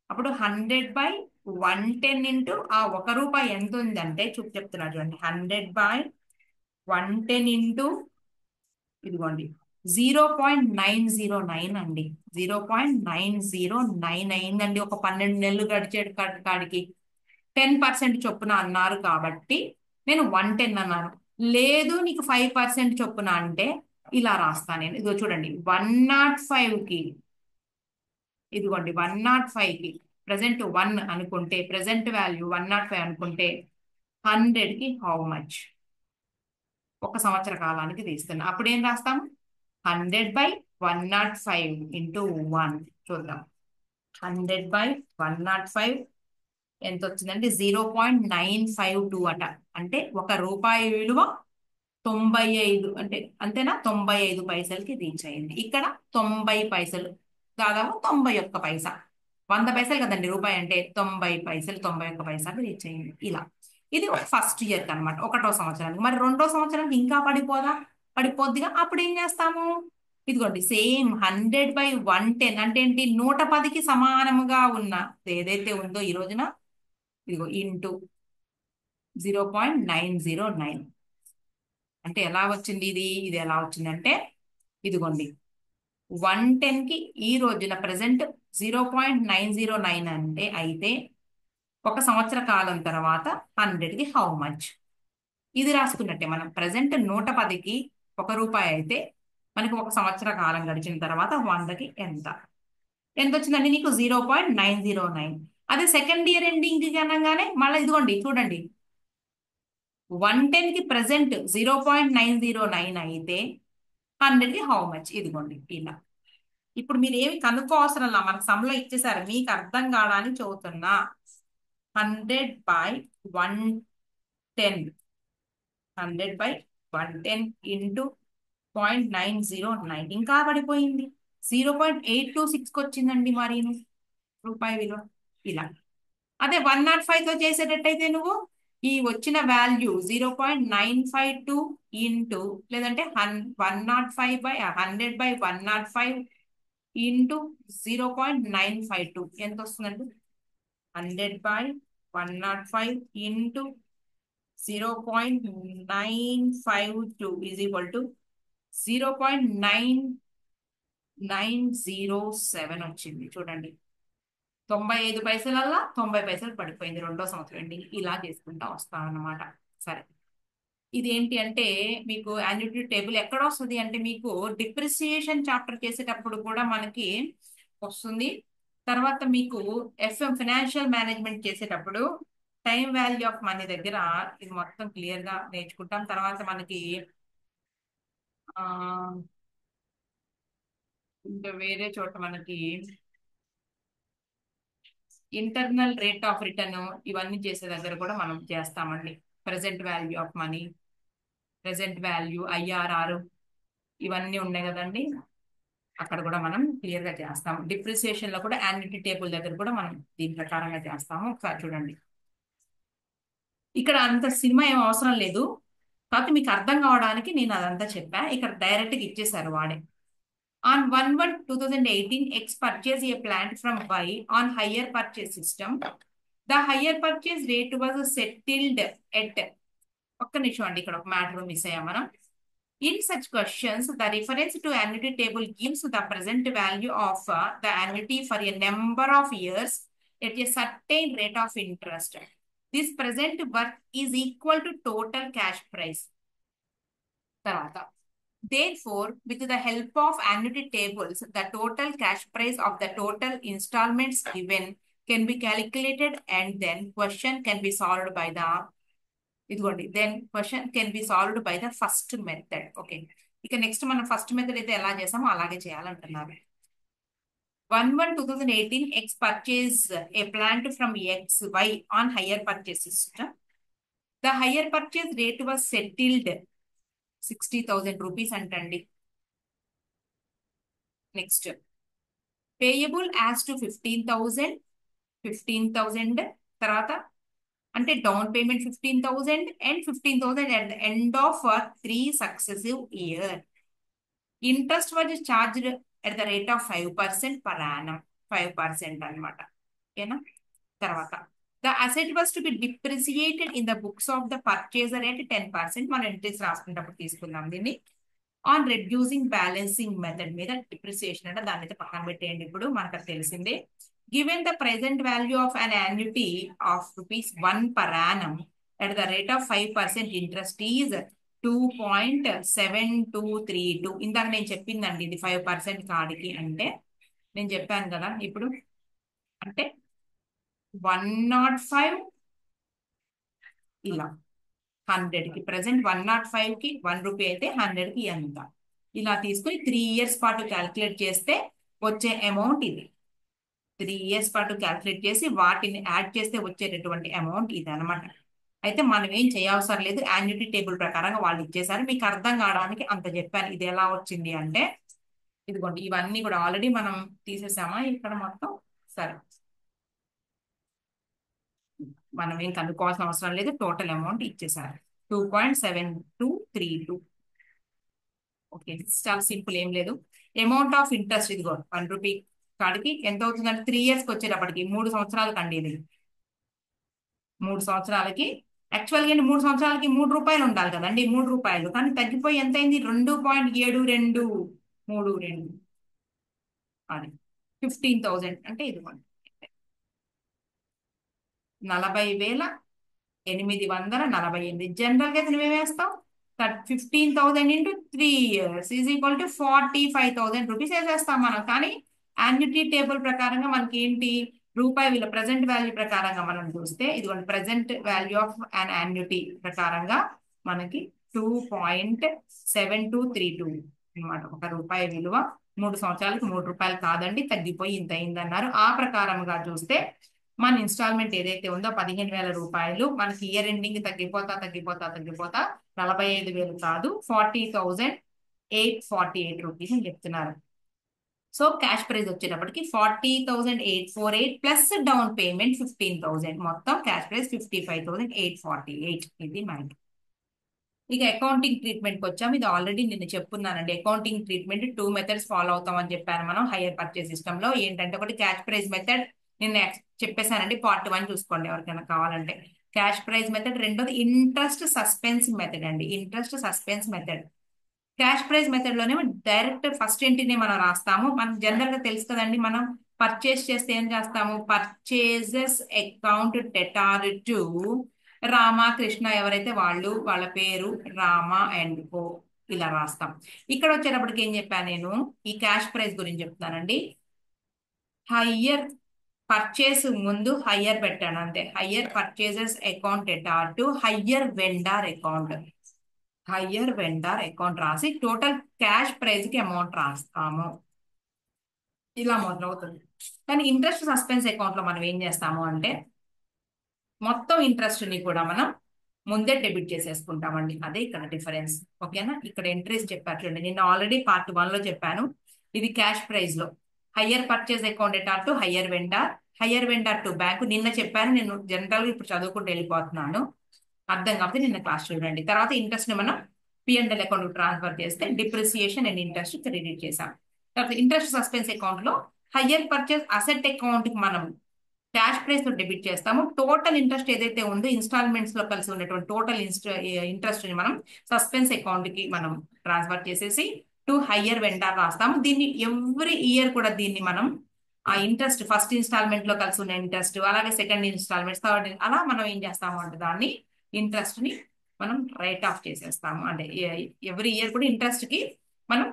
అప్పుడు 100/110 ఇంటూ ఆ ₹1 ఎంత ఉందంటే చెప్తున్నారు చూడండి. 100/110 ఇంటూ ఇదిగోండి 0.909 అండి. 0.909 అయిందండి. ఒక 12 నెలలు గడిచేడు కాడికి 10% చొప్పున అన్నారు కాబట్టి నేను 110 అన్నాను. లేదు నీకు 5% చొప్పున అంటే ఇలా రాస్తాను నేను. ఇదిగో చూడండి, 105కి ఇదిగోండి 105కి ప్రజెంట్ 1 అనుకుంటే, ప్రజెంట్ వాల్యూ 105 అనుకుంటే 100కి హౌ మచ్? ఒక సంవత్సర కాలానికి తీస్తున్నా. అప్పుడు ఏం రాస్తాము? 100/105 ఇంటూ 1 చూద్దాం. 100/105 ఎంత వచ్చిందంటే 0.952 అట. అంటే ₹1 విలువ 95, అంటే అంతేనా, 95 పైసలకి రీచ్ అయింది. ఇక్కడ 90 పైసలు, దాదాపు 91 పైసా. 100 పైసలు కదండి రూపాయి అంటే, 90 పైసలు, 91 పైసలు రీచ్ అయింది. ఇలా ఇది ఫస్ట్ ఇయర్ అనమాట, ఒకటో సంవత్సరానికి. మరి రెండో సంవత్సరానికి ఇంకా పడిపోదా? పడిపోద్దిగా. అప్పుడు ఏం చేస్తాము? ఇదిగోండి సేమ్ 100/110 అంటే ఏంటి, 110కి సమానముగా ఉన్న ఏదైతే ఉందో ఈ రోజున, ఇదిగో ఇంటూ 0.909. అంటే ఎలా వచ్చింది ఇది? ఇది ఎలా వచ్చిందంటే ఇదిగోండి 110కి ఈ రోజున ప్రజెంట్ 0.909 అంటే అయితే ఒక సంవత్సర కాలం తర్వాత 100కి హౌ మచ్? ఇది రాసుకున్నట్టే మనం. ప్రజెంట్ 110కి ₹1 అయితే మనకి ఒక సంవత్సర కాలం గడిచిన తర్వాత 100కి ఎంత ఎంత వచ్చిందండి నీకు? 0.909. అదే సెకండ్ ఇయర్ ఎండింగ్ అనగానే మళ్ళీ ఇదిగోండి చూడండి, 110కి ప్రజెంట్ 0.909 అయితే 100కి హౌ మచ్? ఇదిగోండి ఇలా. ఇప్పుడు మీరు ఏమి కనుక్కోవసరంలా, మనకు సమ్లో ఇచ్చేసారు. మీకు అర్థం కావడానికి చదువుతున్నా. 100/110 100/110 ఇంటూ 0.909 ఇంకా పడిపోయింది. 0.826కి వచ్చిందండి మరి రూపాయి విలువ. ఇలా అదే 105తో చేసేటట్టయితే నువ్వు ఈ వచ్చిన వాల్యూ 0.952 ఇంటూ, లేదంటే 100/105 ఇంటూ 0.952 ఎంత వస్తుందండి? 100/105 ఇంటూ 0.952 ఈజ్ ఈక్వల్ టు 0.9907 వచ్చింది. చూడండి, 95 పైసలల్లా 90 పైసలు పడిపోయింది రెండో సంవత్సరం ఎండింగ్. ఇలా చేసుకుంటా వస్తామన్నమాట. సరే, ఇదేంటి అంటే మీకు యాన్యుటీ టేబుల్ ఎక్కడ వస్తుంది అంటే మీకు డిప్రిసియేషన్ చాప్టర్ చేసేటప్పుడు కూడా మనకి వస్తుంది. తర్వాత మీకు ఎఫ్ఎం ఫైనాన్షియల్ మేనేజ్మెంట్ చేసేటప్పుడు టైం వాల్యూ ఆఫ్ మనీ దగ్గర ఇది మొత్తం క్లియర్ గా నేర్చుకుంటాం. తర్వాత మనకి ఆ ఇంకా వేరే చోట మనకి ఇంటర్నల్ రేట్ ఆఫ్ రిటర్న్ ఇవన్నీ చేసే దగ్గర కూడా మనం చేస్తామండి. Present value of money, present value, IRR ఇవన్నీ ఉన్నాయి కదండి. అక్కడ కూడా మనం క్లియర్ గా చేస్తాం. డిప్రిసియేషన్ లో కూడా యాన్యుటీ టేబుల్ దగ్గర కూడా మనం దీని ప్రకారంగా చేస్తాము. ఒకసారి చూడండి. ఇక్కడ అంత సినిమా ఏం అవసరం లేదు, కాబట్టి మీకు అర్థం కావడానికి నేను అదంతా చెప్పా. ఇక్కడ డైరెక్ట్ గా ఇచ్చేసారు వాడే. On 1/1/2018, X purchased a plant from Y on hire purchase system. The hire purchase rate was settled at ఒక్క నిమిషం అండి, ఇక్కడ ఒక మ్యాటర్ మిస్ అయ్యాం మనం. In such questions, the reference to annuity table gives the present value of the annuity for a number of years at a certain rate of interest. This present worth is equal to total cash price. Tarata. Therefore, with the help of annuity tables, the total cash price of the total installments given can be calculated, and then question can be solved by the question can be solved by the first method. Okay. ఇక next మనం first method అయితే ఎలా చేసామో అలాగే చేయాలంటున్నారు. 1/1/2018, X purchase a plant from XY on hire purchase system. The hire purchase rate was settled 60,000 rupees అంటండి. Next payable as to 15,000 తర్వాత అంటే down payment 15,000 and 15,000 at the end of 3 successive year. Interest was charged at the rate of 5% per annum. 5% అన్నమాట. ఓకేనా? తర్వాత the asset was to be depreciated in the books of the purchaser at 10%. మనం entries రాసుకున్నప్పుడు తీసుకుందాం దీన్ని. On reducing balancing method మీద depreciation అంటే దాన్ని అయితే పక్కన పెట్టేయండి. ఇప్పుడు మనకు అది తెలిసిందే. Given the present value of an annuity of ₹1 per annum at the rate of 5% interest is 2.7232. ఇందాక నేను చెప్పిందండి ఇది 5% కాడికి అంటే నేను చెప్పాను కదా. ఇప్పుడు అంటే 105 ఇలా 100కి ప్రెసెంట్ 105కి ₹1 అయితే 100కి ఎంత ఇలా తీసుకుని 3 years పాటు క్యాల్కులేట్ చేస్తే వచ్చే అమౌంట్ ఇది. 3 years పాటు క్యాల్కులేట్ చేసి వాటిని యాడ్ చేస్తే వచ్చేటటువంటి అమౌంట్ ఇది అనమాట. అయితే మనం ఏం చేయవసరం లేదు, యాన్యుటీ టేబుల్ ప్రకారంగా వాళ్ళు ఇచ్చేసారు. మీకు అర్థం కావడానికి అంత చెప్పాను. ఇది ఎలా వచ్చింది అంటే ఇదిగోండి, ఇవన్నీ కూడా ఆల్రెడీ మనం తీసేసామా ఇక్కడ మొత్తం. సరే, మనం ఏం కనుక్కోవాల్సిన అవసరం లేదు, టోటల్ అమౌంట్ ఇచ్చేసారు 2.7232. ఓకే, చాలా సింపుల్, ఏం లేదు. అమౌంట్ ఆఫ్ ఇంట్రెస్ట్ ఇదిగో ₹1 కాడికి ఎంత అవుతుందంటే 3 yearsకి వచ్చేటప్పటికి 3 సంవత్సరాలకు అండి ఇది. 3 సంవత్సరాలకి యాక్చువల్గా 3 సంవత్సరాలకి ₹3 ఉండాలి కదండి, ₹3 కానీ తగ్గిపోయి ఎంత అయింది 2.7232 అది 15,000 అంటే ఇదిగోండి 40,848. జనరల్ గా నువ్వు వేస్తావు 15,000 into 3 years is equal to 45,000 rupees వేసేస్తాం మనం. కానీ యాన్యుటీ టేబుల్ ప్రకారంగా మనకి ఏంటి రూపాయి విలువ ప్రెసెంట్ వాల్యూ ప్రకారంగా మనం చూస్తే ఇదిగోండి present value of an annuity ప్రకారంగా మనకి 2.7232 అనమాట. ₹1 విలువ 3 సంవత్సరాలకి ₹3 కాదండి, తగ్గిపోయి ఇంత అయిందన్నారు. ఆ ప్రకారంగా చూస్తే మన ఇన్స్టాల్మెంట్ ఏదైతే ఉందో ₹15,000 మనకి ఇయర్ ఎండింగ్ తగ్గిపోతా 45,000 కాదు 40,848 రూపీస్ అని చెప్తున్నారు. సో క్యాష్ ప్రైస్ వచ్చేటప్పటికి 40,848 ప్లస్ డౌన్ పేమెంట్ 15,000, మొత్తం క్యాష్ ప్రైస్ 55,848. ఇది మైండ్. ఇక అకౌంటింగ్ ట్రీట్మెంట్కి వచ్చాము. ఇది ఆల్రెడీ నేను చెప్పున్నానండి. అకౌంటింగ్ ట్రీట్మెంట్ 2 మెథడ్స్ ఫాలో అవుతాం అని చెప్పాను మనం హైయర్ పర్చేస్ సిస్టమ్ లో. ఏంటంటే ఒకటి క్యాష్ ప్రైస్ మెథడ్, నేను చెప్పేశానండి, పార్ట్ 1 చూసుకోండి ఎవరికైనా కావాలంటే. Cash prize method. రెండోది ఇంట్రెస్ట్ సస్పెన్స్ మెథడ్ అండి. Interest suspense method. Cash prize method లోనే డైరెక్ట్ ఫస్ట్ ఎంట్రీనే మనం రాస్తాము. మనకు జనరల్ గా తెలుసు కదండి, మనం పర్చేస్ చేస్తే ఏం చేస్తాము, purchases account debtor to Ramakrishna, ఎవరైతే వాళ్ళ పేరు రామ అండ్ కో ఇలా రాస్తాం. ఇక్కడ వచ్చేటప్పటికి ఏం చెప్పాను నేను, ఈ క్యాష్ ప్రైస్ గురించి చెప్తానండి. హయ్యర్ పర్చేస్ ముందు హయ్యర్ పెట్టాను అంతే. Higher purchases account debtor to higher vendor account. Higher vendor account రాసి టోటల్ క్యాష్ ప్రైస్ కి అమౌంట్ రాస్తాము. ఇలా మొదలవుతుంది. కానీ ఇంట్రెస్ట్ సస్పెన్స్ అకౌంట్ లో మనం ఏం చేస్తాము అంటే మొత్తం ఇంట్రెస్ట్ ని కూడా మనం ముందే డెబిట్ చేసేసుకుంటామండి. అదే ఇక్కడ డిఫరెన్స్. ఓకేనా? ఇక్కడ ఎంట్రీస్ చెప్పారు చూడండి, నేను ఆల్రెడీ పార్ట్ 1 లో చెప్పాను. ఇది క్యాష్ ప్రైస్ లో higher purchase account debtor to higher vendor to bank. నిన్న చెప్పాను, నేను జనరల్ గా ఇప్పుడు చదువుకుంటూ వెళ్ళిపోతున్నాను. అర్థం కాకపోతే నిన్న క్లాస్ చూడండి. తర్వాత ఇంట్రెస్ట్ ని మనం P&L అకౌంట్ ట్రాన్స్ఫర్ చేస్తే డిప్రిసియేషన్ అండ్ ఇంట్రెస్ట్ క్రెడిట్ చేసాం. తర్వాత ఇంట్రెస్ట్ సస్పెన్స్ అకౌంట్ లో హయ్యర్ పర్చేస్ అసెట్ అకౌంట్ కి మనం క్యాష్ ప్రైస్ తో డెబిట్ చేస్తాము. టోటల్ ఇంట్రెస్ట్ ఏదైతే ఉందో ఇన్స్టాల్మెంట్స్ లో కలిసి ఉన్నటువంటి టోటల్ ఇంట్రెస్ట్ ని మనం సస్పెన్స్ అకౌంట్ కి మనం ట్రాన్స్ఫర్ చేసేసి టు హయ్యర్ వెండార్ రాస్తాము. దీన్ని ఎవ్రీ ఇయర్ కూడా దీన్ని మనం ఆ ఇంట్రెస్ట్ ఫస్ట్ ఇన్స్టాల్మెంట్ లో కలిసి ఉన్న ఇంట్రెస్ట్, అలాగే సెకండ్ ఇన్స్టాల్మెంట్, థర్డ్, అలా మనం ఏం చేస్తాము అంటే దాన్ని ఇంట్రెస్ట్ ని మనం రైట్ ఆఫ్ చేసేస్తాము. అంటే ఎవ్రీ ఇయర్ కూడా ఇంట్రెస్ట్ కి మనం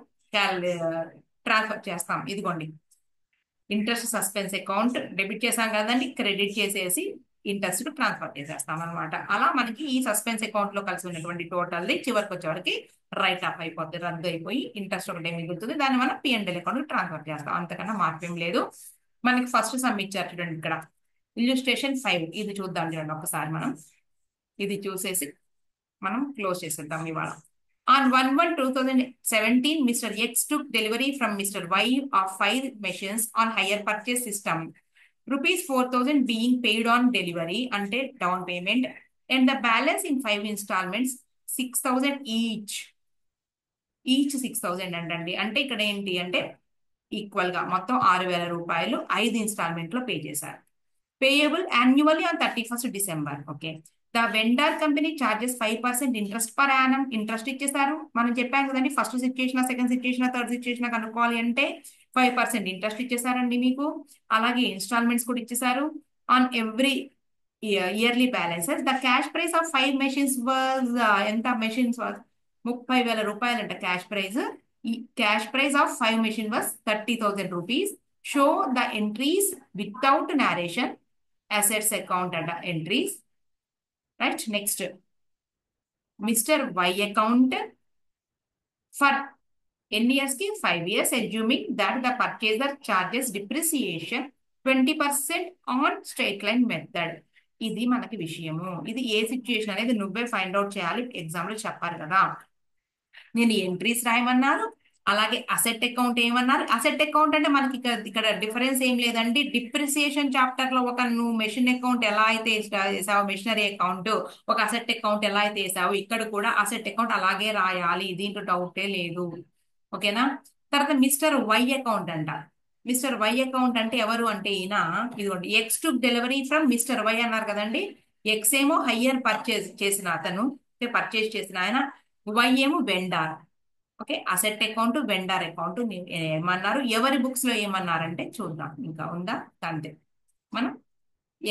ట్రాన్స్ఫర్ చేస్తాం. ఇదిగోండి ఇంట్రెస్ట్ సస్పెన్స్ అకౌంట్ డెబిట్ చేసాం కదండి, క్రెడిట్ చేసేసి ఇంట్రెస్ట్ ట్రాన్స్ఫర్ చేసేస్తాం అనమాట. అలా మనకి ఈ సస్పెన్స్ అకౌంట్ లో కలిసి ఉన్నటువంటి టోటల్ చివరికి వచ్చేవరకు రైట్ ఆఫ్ అయిపోతుంది, రద్దు అయిపోయి ఇంట్రెస్ట్ ఒకటే మిగులుతుంది. దాన్ని మనం పిఎన్ఎల్ అకౌంట్ ట్రాన్స్ఫర్ చేస్తాం. అంతకన్నా మార్పేం లేదు. మనకి ఫస్ట్ సమ్ ఇచ్చారు చూడండి ఇక్కడ ఇల్లుస్ట్రేషన్ 5. ఇది చూద్దాం చూడండి ఒకసారి. మనం ఇది చూసేసి మనం క్లోజ్ చేసేద్దాం ఇవాళ. On 1/1/2017, Mr. X took delivery from Mr. Y of 5 machines on hire purchase system. Rupees 4,000 being paid on delivery ante down payment, and the balance in 5 installments 6,000 each. Each 6,000 అంటండి. అంటే ఇక్కడ ఏంటి అంటే ఈక్వల్ గా మొత్తం 6,000 రూపాయలు 5 ఇన్స్టాల్మెంట్ లో pay చేశారు. Payable annually on 31st December. Okay. The vendor company charges 5% interest per annum. Interest ఇచ్చేసారు. మనం చెప్పాం కదండి first situation, second situation, third situation కనుక్కోవాలి అంటే 5% ఇంట్రెస్ట్ ఇచ్చేసారండి మీకు. అలాగే ఇన్స్టాల్మెంట్స్ కూడా ఇచ్చేసారు on every yearly balances. The cash price of 5 machines was ఎంత? మెషిన్స్ వాజ్ 30,000 రూపాయలంట క్యాష్ ప్రైస్. ఈ cash price of 5 machine was 30,000 rupees. Show the entries without narration, assets account and entries. Right. Next, Mr. Y account for ఎన్ని years కి? 5 years, assuming that the purchaser charges depreciation 20% on straight line method. ఇది మనకి విషయము. ఇది ఏ situation అనేది నువ్వే find out చేయాలి. Exam లో చెప్పారు కదా. నేను ఎంట్రీస్ రాయమన్నారు, అలాగే అసెట్ అకౌంట్ ఏమన్నారు. అసెట్ అకౌంట్ అంటే మనకి ఇక్కడ డిఫరెన్స్ ఏం లేదండి. డిప్రిసియేషన్ చాప్టర్ లో ఒక నువ్వు మెషిన్ అకౌంట్ ఎలా అయితే వేసావు, మెషినరీ అకౌంట్, ఒక అసెట్ అకౌంట్ ఎలా అయితే వేసావు, ఇక్కడ కూడా అసెట్ అకౌంట్ అలాగే రాయాలి. దీంట్లో డౌటే లేదు. ఓకేనా. తర్వాత మిస్టర్ వై అకౌంట్ అంట. మిస్టర్ వై అకౌంట్ అంటే ఎవరు అంటే ఈయన ఇదిగోండి X to delivery from mister Y అన్నారు కదండి. ఎక్స్ ఏమో హయ్యర్ పర్చేస్ చేసిన అతను, పర్చేస్ చేసిన ఆయన. వై ఏమో vendor. Okay. Asset account, vendor account ఏమన్నారు, ఎవరి బుక్స్ లో ఏమన్నారంటే చూద్దాం. ఇంకా ఉందా? అంతే. మనం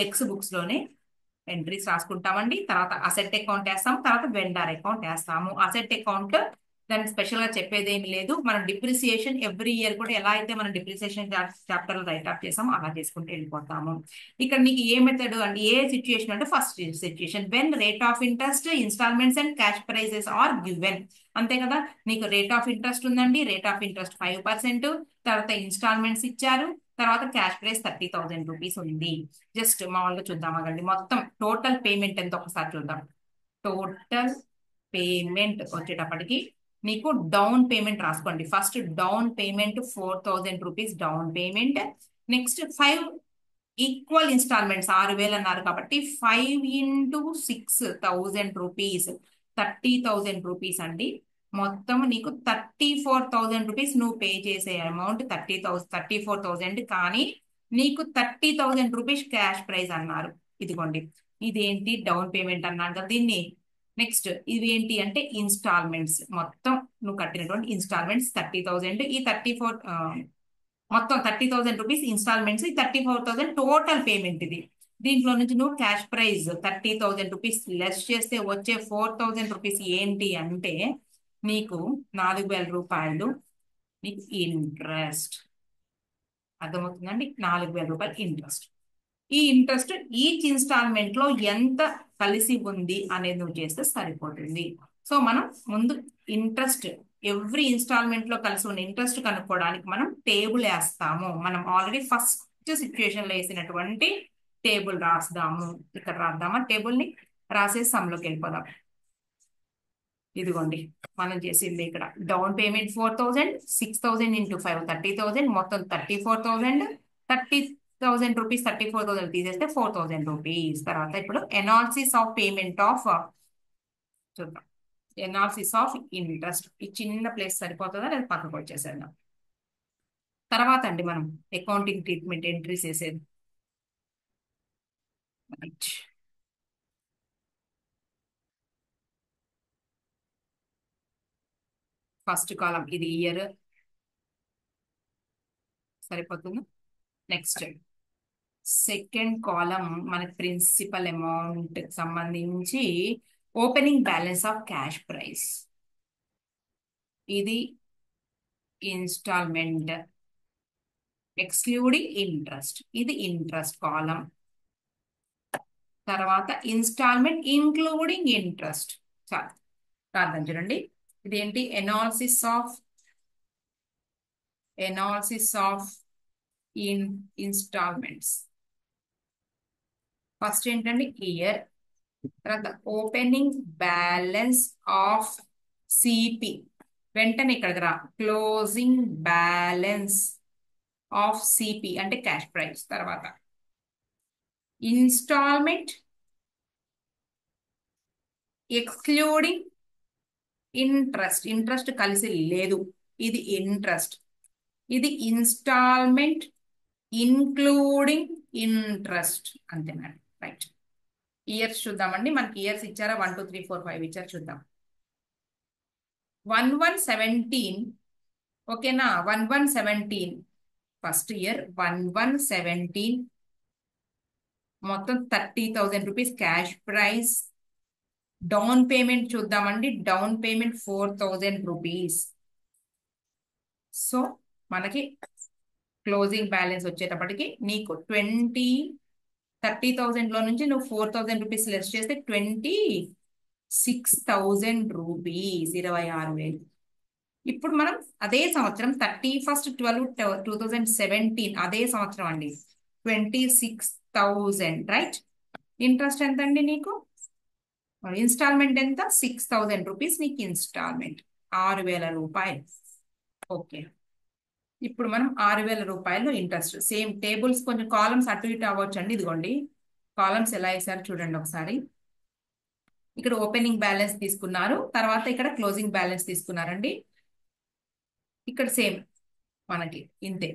ఎక్స్ బుక్స్ లోనే ఎంట్రీస్ రాసుకుంటామండి. తర్వాత అసెట్ అకౌంట్ వేస్తాము, తర్వాత వెండార్ అకౌంట్ వేస్తాము. అసెట్ అకౌంట్ దానికి స్పెషల్ గా చెప్పేది ఏమి లేదు. మనం డిప్రిసియేషన్ ఎవ్రీ ఇయర్ కూడా ఎలా అయితే మనం డిప్రిసియేషన్ చాప్టర్ లో రైట్ ఆఫ్ చేసామో అలా చేసుకుంటూ వెళ్ళిపోతాము. ఇక్కడ నీకు ఏ మెథడ్ అంటే ఏ సిచ్యుయేషన్ అంటే first situation when rate of interest, installments and cash prizes are given. అంతే కదా. నీకు రేట్ ఆఫ్ ఇంట్రెస్ట్ ఉందండి. Rate of interest 5%. తర్వాత ఇన్స్టాల్మెంట్స్ ఇచ్చారు. తర్వాత క్యాష్ ప్రైస్ 30,000 రూపీస్ ఉంది. జస్ట్ మామూలుగా చూద్దామండి మొత్తం టోటల్ పేమెంట్ ఎంత ఒకసారి చూద్దాం. టోటల్ పేమెంట్ వచ్చేటప్పటికి నీకు డౌన్ పేమెంట్ రాసుకోండి. First down payment 4,000 rupees down payment. Next 5 equal installments 6,000 అన్నారు కాబట్టి 5 into 6,000 రూపీస్ 30,000 రూపీస్ అండి. మొత్తం నీకు 34,000 రూపీస్ నువ్వు పే చేసే అమౌంట్ 34,000. కానీ నీకు 30,000 రూపీస్ క్యాష్ ప్రైజ్ అన్నారు. ఇదిగోండి ఇదేంటి డౌన్ పేమెంట్ అన్నాను కదా దీన్ని. నెక్స్ట్ ఇవి ఏంటి అంటే ఇన్స్టాల్మెంట్స్. మొత్తం నువ్వు కట్టినటువంటి ఇన్స్టాల్మెంట్స్ 30,000. ఈ 34 మొత్తం 30,000 రూపీస్ ఇన్స్టాల్మెంట్స్. ఈ 34,000 టోటల్ పేమెంట్ ఇది. దీంట్లో నుంచి నువ్వు క్యాష్ ప్రైజ్ 30,000 రూపీస్ లెస్ చేస్తే వచ్చే 4,000 రూపీస్ ఏంటి అంటే నీకు 4,000 రూపాయలు నీకు ఇంట్రెస్ట్. అర్థమవుతుందండి. 4,000 రూపాయలు ఇంట్రెస్ట్. ఈ ఇంట్రెస్ట్ ఈచ్ ఇన్స్టాల్మెంట్ లో ఎంత కలిసి ఉంది అనేది నువ్వు చేస్తే సరిపోతుంది. సో మనం ముందు ఇంట్రెస్ట్ ఎవ్రీ ఇన్స్టాల్మెంట్ లో కలిసి ఉన్న ఇంట్రెస్ట్ కనుక్కోవడానికి మనం టేబుల్ వేస్తాము. మనం ఆల్రెడీ ఫస్ట్ సిచ్యుయేషన్ లో వేసినటువంటి టేబుల్ రాస్తాము. ఇక్కడ రాద్దామా టేబుల్ ని? రాసేసి సమ్లోకి వెళ్ళిపోదాం. ఇదిగోండి మనం చేసింది ఇక్కడ డౌన్ పేమెంట్ 4,000, 6,000 into 5 30,000, మొత్తం 34,000. 30,000 రూపీస్ 34,000 తీసేస్తే 4,000 రూపీస్. తర్వాత ఇప్పుడు ఎనాలిసిస్ ఆఫ్ పేమెంట్ ఆఫ్ చూద్దాం. Analysis of interest. ఈ చిన్న ప్లేస్ సరిపోతుందా లేదా పక్కకు వచ్చేసేద్దాం. తర్వాత అండి మనం అకౌంటింగ్ ట్రీట్మెంట్ ఎంట్రీస్ వేసేది. రైట్. ఫస్ట్ కాలం ఇది ఇయర్ సరిపోతుంది. నెక్స్ట్ సెకండ్ కాలం మనకి ప్రిన్సిపల్ అమౌంట్ సంబంధించి opening balance of cash price. ఇది ఇన్స్టాల్మెంట్ ఎక్స్క్లూడింగ్ ఇంట్రెస్ట్, ఇది ఇంట్రెస్ట్ కాలం. తర్వాత ఇన్స్టాల్మెంట్ ఇంక్లూడింగ్ ఇంట్రెస్ట్. చాలు రాద్దాం చూడండి. ఇదేంటి ఎనాలిసిస్ ఆఫ్ ఇన్స్టాల్మెంట్స్. ఫస్ట్ ఏంటండి ఇయర్, తర్వాత ఓపెనింగ్ బ్యాలెన్స్ ఆఫ్ సిపి, వెంటనే ఇక్కడికి రా, క్లోజింగ్ బ్యాలెన్స్ ఆఫ్ సిపి అంటే క్యాష్ ప్రైస్. తర్వాత ఇన్స్టాల్మెంట్ ఎక్స్క్లూడింగ్ ఇంట్రెస్ట్, ఇంట్రెస్ట్ కలిసి లేదు, ఇది ఇంట్రెస్ట్. ఇది ఇన్స్టాల్మెంట్ ఇన్క్లూడింగ్ ఇంట్రెస్ట్, అంతేనండి. రైట్. ఇయర్స్ చూద్దామండి. మనకి ఇయర్స్ ఇచ్చారా? 1 2 3 4 5 ఇచ్చారు. చూద్దాం. 1117, ఓకేనా? 1117 ఫస్ట్ ఇయర్ 1117 మొత్తం 30,000 rupees cash price. Down payment చూద్దామండి. Down payment 4,000 rupees. సో మనకి క్లోజింగ్ బ్యాలెన్స్ వచ్చేటప్పటికి నీకు 30,000 లో నుంచి నువ్వు 4,000 రూపీస్ లెస్ చేస్తే 26,000 రూపీస్, 26,000. ఇప్పుడు మనం అదే సంవత్సరం 31/12/2017 అదే సంవత్సరం అండి, 26,000. రైట్. ఇంట్రెస్ట్ ఎంత అండి నీకు? ఇన్స్టాల్మెంట్ ఎంత? 6,000 రూపీస్ నీకు ఇన్స్టాల్మెంట్, 6,000 రూపాయలు. ఓకే. ఇప్పుడు మనం 6,000 రూపాయలు ఇంట్రెస్ట్. సేమ్ టేబుల్స్ కొంచెం కాలమ్స్ అటు ఇటు అవ్వచ్చు అండి. ఇదిగోండి కాలమ్స్ ఎలా వేసారు చూడండి ఒకసారి. ఇక్కడ ఓపెనింగ్ బ్యాలెన్స్ తీసుకున్నారు, తర్వాత ఇక్కడ క్లోజింగ్ బ్యాలెన్స్ తీసుకున్నారండి. ఇక్కడ సేమ్ మనకి ఇంతే.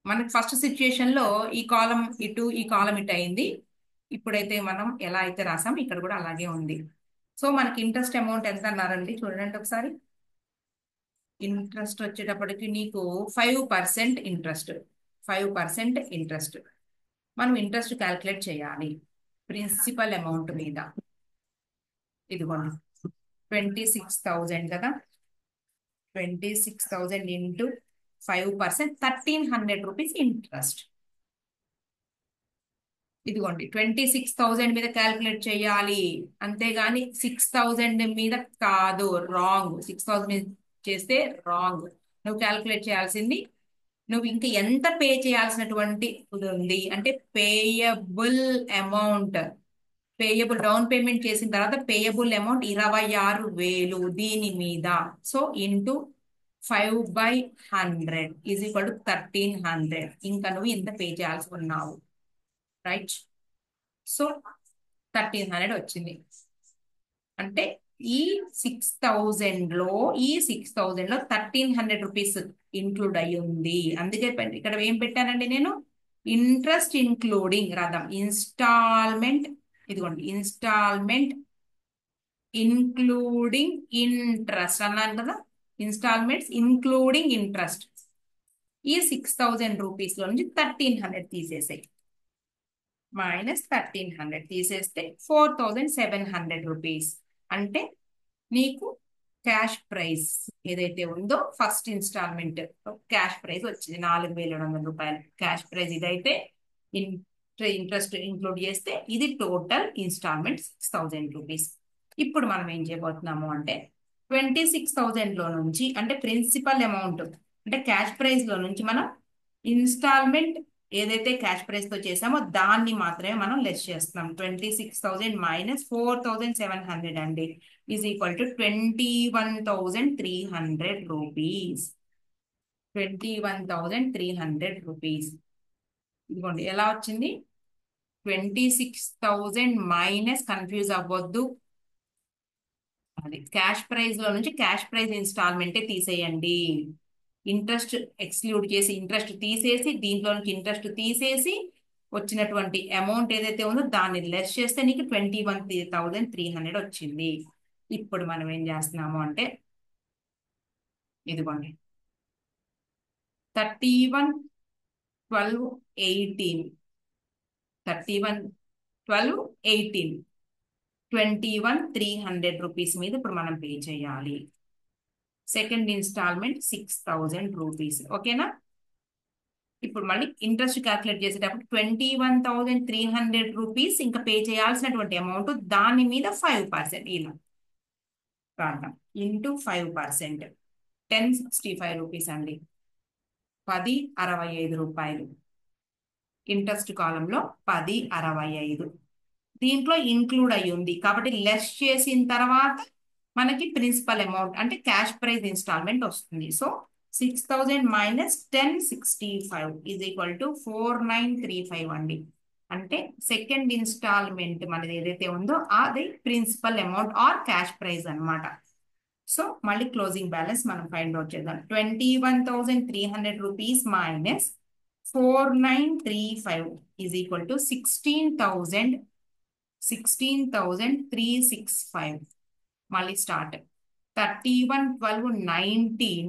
మనకి ఫస్ట్ సిచ్యుయేషన్ లో ఈ కాలం ఇటు ఈ కాలం ఇటు అయింది. ఇప్పుడైతే మనం ఎలా అయితే రాసాం ఇక్కడ కూడా అలాగే ఉంది. సో మనకి ఇంట్రెస్ట్ అమౌంట్ ఎంత అన్నారండి? చూడండి ఒకసారి. ఇంట్రెస్ట్ వచ్చేటప్పటికి నీకు 5% ఇంట్రెస్ట్, 5% ఇంట్రెస్ట్. మనం ఇంట్రెస్ట్ క్యాల్కులేట్ చేయాలి ప్రిన్సిపల్ అమౌంట్ మీద. ఇదిగోండి 26,000 కదా, 26,000 ఇంటూ 5%, 1,300 రూపీస్ ఇంట్రెస్ట్. ఇదిగోండి 26,000 మీద క్యాల్కులేట్ చేయాలి, అంతేగాని 6,000 మీద కాదు. రాంగ్. 6,000 మీద చేస్తే రాంగ్. నువ్వు క్యాల్కులేట్ చేయాల్సింది నువ్వు ఇంకా ఎంత పే చేయాల్సినటువంటి ఉంది అంటే payable amount. Payable down payment చేసిన తర్వాత పేయబుల్ అమౌంట్ 26,000 దీని మీద. So into 5/100 is equal to 1,300. ఇంకా నువ్వు ఇంత పే చేయాల్సి ఉన్నావు. రైట్. సో 1,300 వచ్చింది. అంటే ఈ 6,000 లో 1,300 రూపీస్ ఇంక్లూడ్ అయి ఉంది. అందుకే ఇక్కడ ఏం పెట్టానండి నేను? ఇంట్రెస్ట్ ఇంక్లూడింగ్ రాద్దాం. ఇన్స్టాల్మెంట్, ఇదిగోండి ఇన్స్టాల్మెంట్ ఇన్క్లూడింగ్ ఇంట్రెస్ట్ అన్నాను కదా. Installments including interest. ఈ 6,000 రూపీస్ లో నుంచి 1,300 తీసేసాయి. -1,300 తీసేస్తే 4,700 రూపీస్. అంటే నీకు క్యాష్ ప్రైస్ ఏదైతే ఉందో ఫస్ట్ ఇన్స్టాల్మెంట్ క్యాష్ ప్రైస్ వచ్చింది 4,700 రూపాయలు క్యాష్ ప్రైస్. ఇదైతే ఇంట్రెస్ట్ ఇంక్లూడ్ చేస్తే ఇది టోటల్ ఇన్స్టాల్మెంట్ 6,000 రూపీస్. ఇప్పుడు మనం ఏం చేయబోతున్నాము అంటే 26,000 లో నుంచి అంటే ప్రిన్సిపల్ అమౌంట్ అంటే క్యాష్ ప్రైస్ లో నుంచి మనం ఇన్స్టాల్మెంట్ ఏదైతే క్యాష్ ప్రైస్ తో చేసామో దాన్ని మాత్రమే మనం లెస్ చేస్తున్నాం. 26,000 -4,700 అండి is equal to 21,300 rupees. 21,300 rupees. ఇదిగోండి ఎలా వచ్చింది? 26,000 మైనస్, కన్ఫ్యూజ్ అవ్వద్దు, అది క్యాష్ ప్రైస్ లో నుంచి క్యాష్ ప్రైస్ ఇన్స్టాల్మెంటే తీసేయండి. ఇంట్రెస్ట్ ఎక్స్క్లూడ్ చేసి ఇంట్రెస్ట్ తీసేసి దీంట్లో నుంచి ఇంట్రెస్ట్ తీసేసి వచ్చినటువంటి అమౌంట్ ఏదైతే ఉందో దాన్ని లెస్ చేస్తే నీకు 21,300 వచ్చింది. ఇప్పుడు మనం ఏం చేస్తున్నాము అంటే ఇదిగోండి 31,12,18 31,12,18 21,300 రూపీస్ మీద ఇప్పుడు మనం పే చేయాలి. Second installment 6,000 rupees. ఓకేనా? ఇప్పుడు మళ్ళీ ఇంట్రెస్ట్ క్యాల్కులేట్ చేసేటప్పుడు 21,300 రూపీస్ ఇంకా పే చేయాల్సినటువంటి అమౌంట్ దాని మీద 5% ఇలా రాద్దాం ఇంటూ 5% 1065 రూపీస్ అండి. 1065 రూపాయలు ఇంట్రెస్ట్ కాలంలో 1065 దీంట్లో ఇంక్లూడ్ అయ్యి ఉంది కాబట్టి లెస్ చేసిన తర్వాత మనకి ప్రిన్సిపల్ అమౌంట్ అంటే క్యాష్ ప్రైజ్ ఇన్స్టాల్మెంట్ వస్తుంది. So 6,000 minus 1065 is equal to 4935 అండి. అంటే సెకండ్ ఇన్స్టాల్మెంట్ మనది ఏదైతే ఉందో అది principal amount or cash prize అన్నమాట. సో మళ్ళీ క్లోజింగ్ బ్యాలెన్స్ మనం ఫైండ్ అవుట్ చేద్దాం. 21,300 rupees minus 4935 is equal to 16,365. మళ్ళీ స్టార్ట్ 31,12,19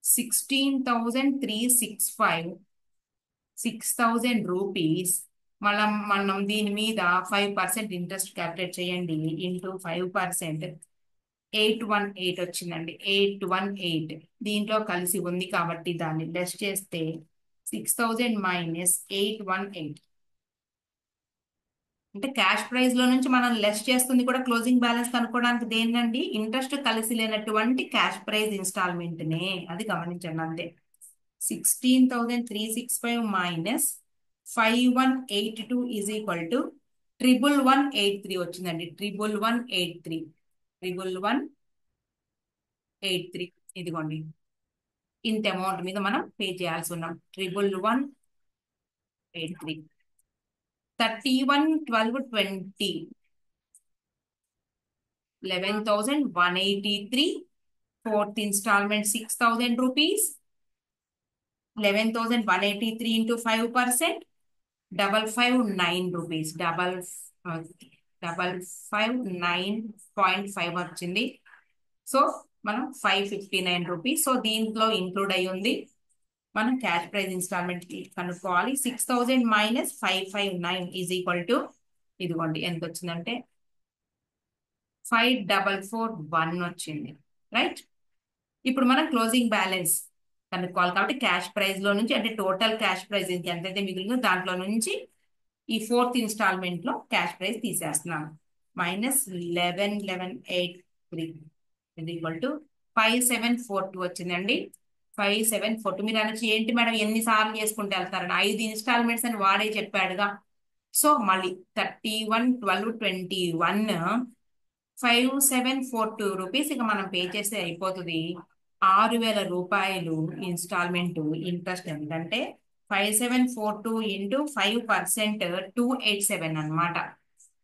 16,365 6,000 రూపీస్. మనం దీని మీద 5% ఇంట్రెస్ట్ క్యాల్కులేట్ చేయండి ఇంటూ 5% 818 వచ్చిందండి. 818 దీంట్లో కలిసి ఉంది కాబట్టి దాన్ని లెస్ చేస్తే 6,000 మైనస్ 818 అంటే క్యాష్ ప్రైజ్ లో నుంచి మనం లెస్ చేస్తుంది కూడా క్లోజింగ్ బ్యాలెన్స్ కనుక్కోవడానికి దేనండి ఇంట్రెస్ట్ కలిసి లేనటువంటి క్యాష్ ప్రైజ్ ఇన్స్టాల్మెంట్ నే. అది గమనించండి అంతే. 16,365 మైనస్ 5182 ఈజ్ ఈక్వల్ టు 11183 వచ్చిందండి. 11183 ఇదిగోండి ఇంత అమౌంట్ మీద మనం పే చేయాల్సి ఉన్నాం. 11183 31,12,20 11,183 fourth installment 6,000 rupees 11,183 into 5% 559 rupees 559.5 వచ్చింది. సో మనం 559 రూపీస్. సో దీంట్లో ఇంక్లూడ్ అయి ఉంది. మనం క్యాష్ ప్రైజ్ ఇన్స్టాల్మెంట్ కనుక్కోవాలి. 6,000 మైనస్ 559 ఈజ్ ఈక్వల్ టు ఇదిగోండి ఎంత వచ్చిందంటే 5441 వచ్చింది. రైట్? ఇప్పుడు మనం క్లోజింగ్ బ్యాలెన్స్ కనుక్కోవాలి కాబట్టి క్యాష్ ప్రైజ్ లో నుంచి అంటే టోటల్ క్యాష్ ప్రైజ్ ఎంతైతే మిగిలిందో దాంట్లో నుంచి ఈ ఫోర్త్ ఇన్స్టాల్మెంట్ లో క్యాష్ ప్రైజ్ తీసేస్తున్నాను. మైనస్ 11,1183 ఇది ఈక్వల్ టు 5742 వచ్చిందండి. 5742 మీరు అనొచ్చు ఏంటి మేడం ఎన్నిసార్లు చేసుకుంటే వెళ్తారని 5 ఇన్స్టాల్మెంట్స్ అని వాడే చెప్పాడుగా. సో మళ్ళీ 31,12,21 5742 రూపీస్ ఇక మనం పే చేస్తే అయిపోతుంది. 6,000 రూపాయలు ఇన్స్టాల్మెంట్ ఇంట్రెస్ట్ ఎంతంటే 5742 ఇంటూ 5% 287 అనమాట.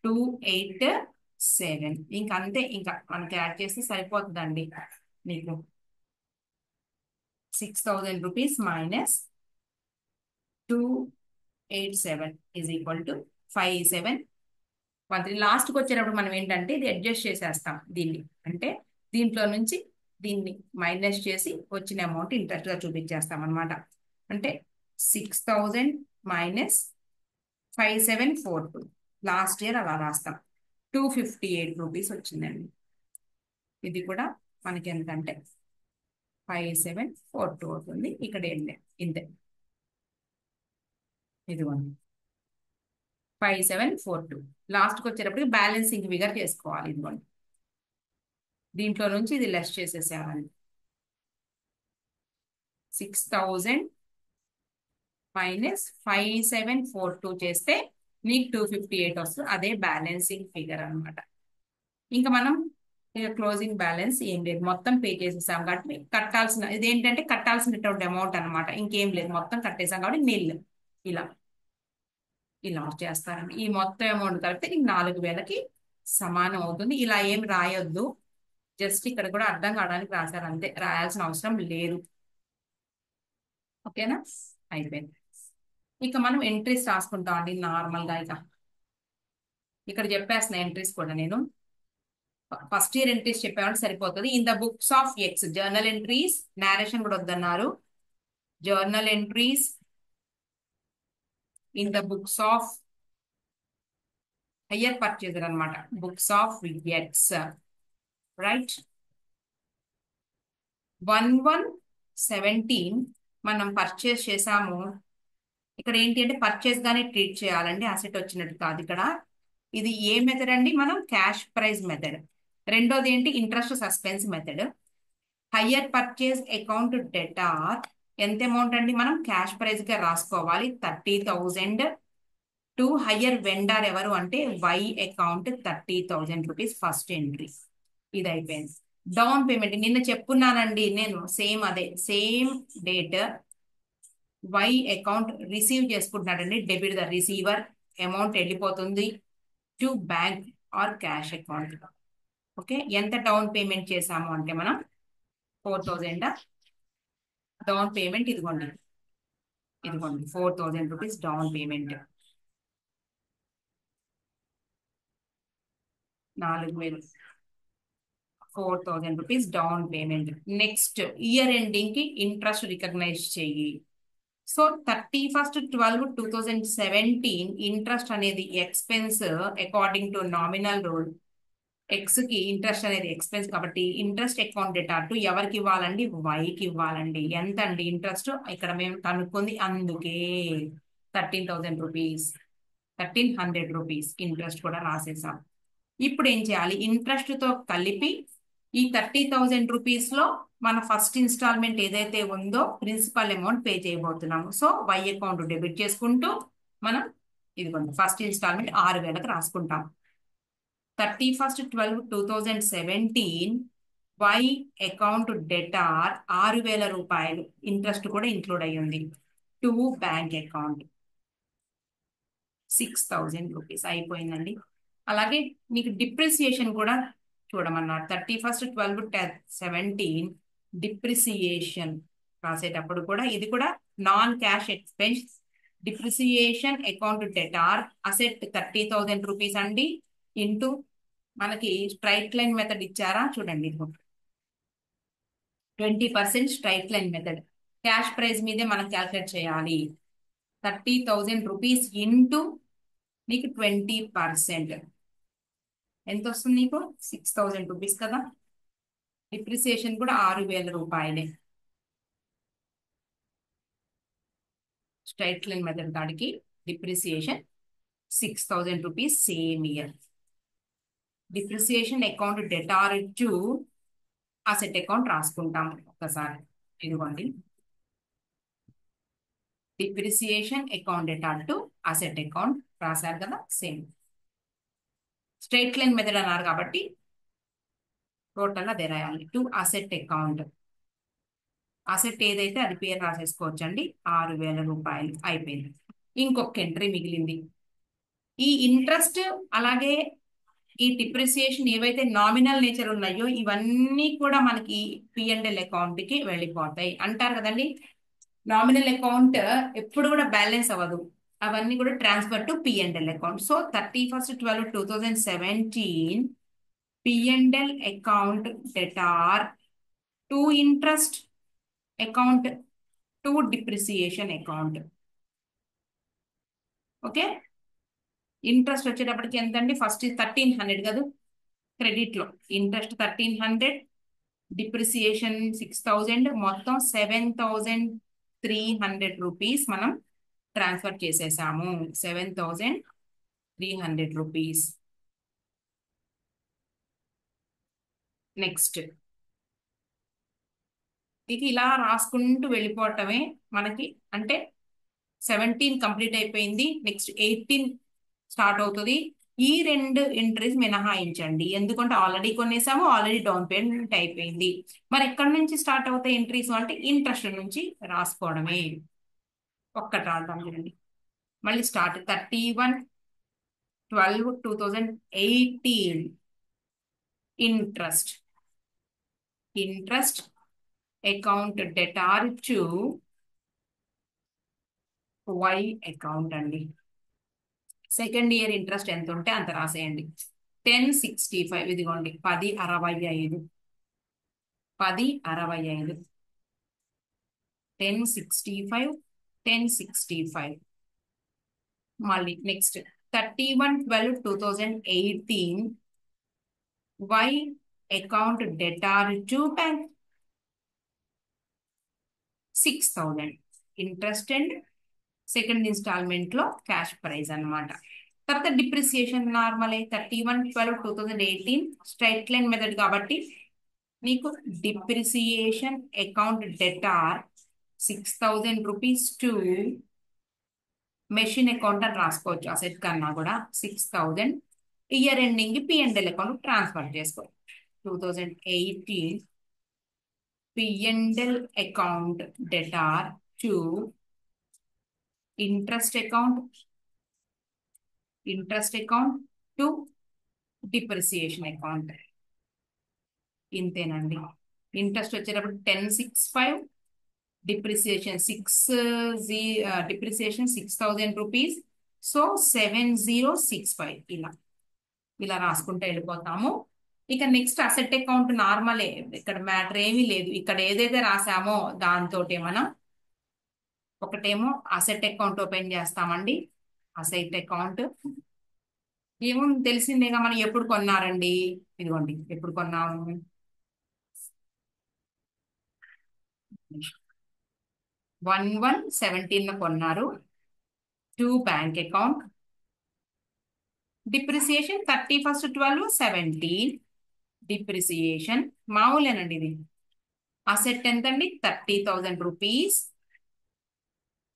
287 ఇంకంతే. ఇంకా మనకి యాడ్ చేస్తే సరిపోతుందండి మీకు 6,000 rupees minus 287 is equal to 5713. లాస్ట్కి వచ్చేటప్పుడు మనం ఏంటంటే ఇది అడ్జస్ట్ చేసేస్తాం దీన్ని. అంటే దీంట్లో నుంచి దీన్ని మైనస్ చేసి వచ్చిన అమౌంట్ ఇంట్రెస్ట్ గా చూపించేస్తాం అనమాట. అంటే 6,000 మైనస్ 5742 లాస్ట్ ఇయర్ అలా రాస్తాం. 258 రూపీస్ వచ్చిందండి. ఇది కూడా మనకి ఎంతంటే 5742 అవుతుంది. ఇక్కడ ఏం లేదు ఇంతే. ఇదిగోండి 5742 లాస్ట్కి వచ్చేటప్పటికి బ్యాలెన్సింగ్ ఫిగర్ చేసుకోవాలి. ఇదిగోండి దీంట్లో నుంచి ఇది లెస్ చేసేసేయాలి. 6,000 మైనస్ 5742 చేస్తే నీకు 258 వస్తుంది. అదే బ్యాలెన్సింగ్ ఫిగర్ అనమాట. ఇంకా మనం క్లోజింగ్ బ్యాలెన్స్ ఏం లేదు, మొత్తం పే చేసేసాం కాబట్టి కట్టాల్సిన ఇదేంటంటే కట్టాల్సినటువంటి అమౌంట్ అనమాట. ఇంకేం లేదు, మొత్తం కట్టేసాం కాబట్టి నిల్ ఇలా ఇలా చేస్తారండి. ఈ మొత్తం అమౌంట్ కలిపితే నీకు 4,000కి సమానం అవుతుంది. ఇలా ఏం రాయొద్దు, జస్ట్ ఇక్కడ కూడా అర్థం కావడానికి రాశారు అంతే, రాయాల్సిన అవసరం లేదు. ఓకేనా, అయిపోయింది. ఇక మనం ఎంట్రీస్ రాసుకుంటాం అండి నార్మల్ గా. ఇక ఇక్కడ చెప్పేస్తున్నా ఎంట్రీస్ కూడా నేను. ఫస్ట్ ఇయర్ ఎంట్రీస్ చెప్పేవాళ్ళు సరిపోతుంది. In the books of X, journal entries, narration కూడా వద్దన్నారు. Journal entries in the books of higher purchaser అనమాట, బుక్స్ ఆఫ్ ఎక్స్, రైట్. 1117 మనం పర్చేస్ చేసాము. ఇక్కడ ఏంటి అంటే పర్చేస్ గానే ట్రీట్ చేయాలండి, అసెట్ వచ్చినట్టు కాదు ఇక్కడ. ఇది ఏ మెథడ్ అండి, మనం క్యాష్ ప్రైస్ మెథడ్. రెండోది ఏంటి, interest suspense method. Higher purchase account debtor ఎంత అమౌంట్ అండి, మనం క్యాష్ ప్రైస్ గా రాసుకోవాలి 30,000 టు హయ్యర్ వెండర్ ఎవరు అంటే Y account 30,000 rupees first entry. ఇది అయిపోయింది. డౌన్ పేమెంట్ నిన్న చెప్పున్నానండి నేను, సేమ్ అదే same date Y account receive చేసుకుంటున్నాడండి, డెబిట్ ద రిసీవర్, అమౌంట్ వెళ్ళిపోతుంది to bank or cash account. Okay, ఎంత డౌన్ పేమెంట్ చేసాము అంటే మనం 4,000 డౌన్ పేమెంట్. ఇదిగోండి ఇదిగోండి 4,000 rupees down payment. 4,000, 4,000 rupees down payment. Next year ending కి ఇంట్రెస్ట్ రికగ్నైజ్ చెయ్యి. సో 31/12/2017 ఇంట్రెస్ట్ అనేది expense according to nominal rule. X కి ఇంట్రెస్ట్ అనేది ఎక్స్పెన్స్ కాబట్టి ఇంట్రెస్ట్ అకౌంట్ డేటా టు ఎవరికి ఇవ్వాలండి, వైకి ఇవ్వాలండి. ఎంత అండి ఇంట్రెస్ట్ ఇక్కడ మేము కనుక్కుంది, అందుకే 13,000 రూపీస్, 1,300 రూపీస్ ఇంట్రెస్ట్ కూడా రాసేసాం. ఇప్పుడు ఏం చేయాలి, ఇంట్రెస్ట్ తో కలిపి ఈ 30,000 రూపీస్ లో మన ఫస్ట్ ఇన్స్టాల్మెంట్ ఏదైతే ఉందో ప్రిన్సిపల్ అమౌంట్ పే చేయబోతున్నాము. సో వై అకౌంట్ డెబిట్ చేసుకుంటూ మనం ఇదిగోండి ఫస్ట్ ఇన్స్టాల్మెంట్ 6,000కి రాసుకుంటాం. 31/12/2017 వై అకౌంట్ డెటార్ 6,000 రూపాయలు, ఇంట్రెస్ట్ కూడా ఇంక్లూడ్ అయ్యింది, టు బ్యాంక్ అకౌంట్ 6,000 రూపీస్ అయిపోయిందండి. అలాగే మీకు డిప్రిసియేషన్ కూడా చూడమన్నారు. 31/12/17 డిప్రిసియేషన్ రాసేటప్పుడు కూడా ఇది కూడా non cash expense. Depreciation account debtor asset 30,000 rupees అండి, ఇంటూ మనకి స్ట్రైట్ లైన్ మెథడ్ ఇచ్చారా చూడండి, 20% straight line method. Cash prize మీదే మనం క్యాల్కులేట్ చేయాలి. 30,000 రూపీస్ ఇంటూ నీకు 20% ఎంత వస్తుంది, నీకు 6,000 రూపీస్ కదా. డిప్రిసియేషన్ కూడా 6,000 రూపాయలే. స్ట్రైట్ లైన్ మెథడ్ కాడికి depreciation 6,000 rupees same year. Depreciation account debtor to asset account రాసుకుంటాము ఒక్కసారి. ఇదిగోండి depreciation account debtor to asset account రాశారు కదా, సేమ్ స్ట్రైట్ లైన్ మెథడ్ అన్నారు కాబట్టి టోటల్ అదే రాయాలి. టు అసెట్ అకౌంట్, అసెట్ ఏదైతే అది పేరు రాసేసుకోవచ్చు అండి. 6,000 రూపాయలు అయిపోయింది. ఇంకొక ఎంట్రీ మిగిలింది. ఈ ఇంట్రెస్ట్ అలాగే ఈ డిప్రిసియేషన్ ఏవైతే నామినల్ నేచర్ ఉన్నాయో ఇవన్నీ కూడా మనకి P&L అకౌంట్ కి వెళ్ళిపోతాయి అంటారు కదండి. నామినల్ అకౌంట్ ఎప్పుడు కూడా బ్యాలెన్స్ అవ్వదు, అవన్నీ కూడా transfer to P&L account. So 31/12/2017 P&L account debtor to interest account to depreciation account. Okay, interest వచ్చేటప్పటికి ఎంత అండి, ఫస్ట్ 1,300 కదా క్రెడిట్ లో, ఇంట్రెస్ట్ 1,300, డిప్రిసియేషన్ 6,000, మొత్తం 7,300 రూపీస్ మనం ట్రాన్స్ఫర్ చేసేసాము. 7,300 రూపీస్. నెక్స్ట్ ఇది ఇలా రాసుకుంటూ వెళ్ళిపోవటమే మనకి. అంటే 17 కంప్లీట్ అయిపోయింది, నెక్స్ట్ 18 స్టార్ట్ అవుతుంది. ఈ రెండు ఎంట్రీస్ మినహాయించండి, ఎందుకంటే ఆల్రెడీ కొనేసాము, ఆల్రెడీ డౌన్ పేమెంట్ అయిపోయింది. మరి ఎక్కడి నుంచి స్టార్ట్ అవుతాయి ఎంట్రీస్ అంటే ఇంట్రెస్ట్ నుంచి రాసుకోవడమే. ఒక్కటి రాద్దాం చూడండి, మళ్ళీ start 31/12/2018 interest interest account debtor to Y account అండి. సెకండ్ ఇయర్ ఇంట్రెస్ట్ ఎంత ఉంటే అంత రాసేయండి. 1065 ఇదిగోండి 1065 1065 1065 1065. మళ్ళీ next 31/12/2018 Y account debtor to bank 6000 interest and second installment లో క్యాష్ ప్రైజ్ అన్నమాట. తర్వాత డిప్రిసియేషన్ నార్మలే 31/12/2018 స్ట్రైట్ లైన్ మెథడ్ కాబట్టి మీకు depreciation account debtor 6000 rupees to machine account అని రాసుకోవచ్చు. అసెట్ కన్నా కూడా 6000 year ending P&L account transfer చేసుకో. 2018 P&L account debtor to interest account to depreciation account. ఇంతేనండి. ఇంట్రెస్ట్ వచ్చేటప్పుడు 1065, డిప్రిసియేషన్ 6000 రూపీస్. సో 7065 ఇలా రాసుకుంటూ వెళ్ళిపోతాము. ఇక నెక్స్ట్ అసెట్ అకౌంట్ నార్మలే, ఇక్కడ మ్యాటర్ ఏమీ లేదు. ఇక్కడ ఏదైతే రాసామో దాంతో మనం ఒకటేమో అసెట్ అకౌంట్ ఓపెన్ చేస్తామండి. అసెట్ అకౌంట్ ఏమో తెలిసిందేగా, మనం ఎప్పుడు కొన్నారండి, ఇదిగోండి ఎప్పుడు కొన్నాము, 1/1/17 కొన్నారు. To bank account depreciation 31/12/17 depreciation మామూలేనండి. ఇది అసెట్ ఎంతండి 30,000 రూపీస్.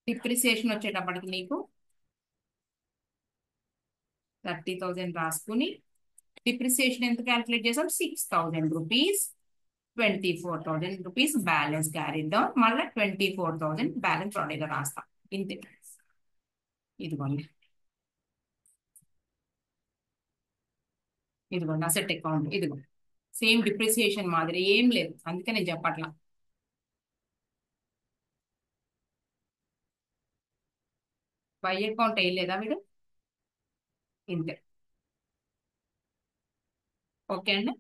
డిప్రిసియేషన్ వచ్చేటప్పటికి నీకు 30,000 రాసుకుని డిప్రిసియేషన్ ఎంత క్యాల్కులేట్ చేసాం 6,000 rupees. 24,000 rupees balance carry down, మళ్ళీ 24,000 బ్యాలెన్స్ ఆర్డర్ రాస్తాం. ఇంతే. ఇదిగోండి అసెట్ అకౌంట్. ఇదిగో సేమ్ డిప్రిసియేషన్ మాదిరి ఏం లేదు, అందుకే నేను చెప్పట్లా. బై అకౌంట్ వేయలేదా వీడు? ఇంతే. ఓకే అండి,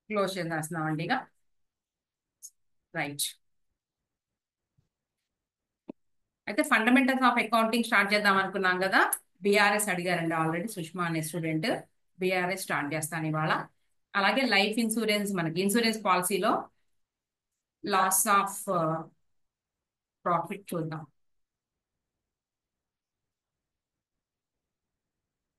క్లోజ్ చేసేస్తున్నాం అండి ఇక. రైట్. అయితే ఫండమెంటల్స్ ఆఫ్ అకౌంటింగ్ స్టార్ట్ చేద్దాం అనుకున్నాం కదా. బీఆర్ఎస్ అడిగారండి ఆల్రెడీ, సుష్మా అనే స్టూడెంట్. బీఆర్ఎస్ స్టార్ట్ చేస్తాను ఇవాళ. అలాగే లైఫ్ ఇన్సూరెన్స్, మనకి ఇన్సూరెన్స్ పాలసీలో లాస్ ఆఫ్ ప్రాఫిట్ చూద్దాం.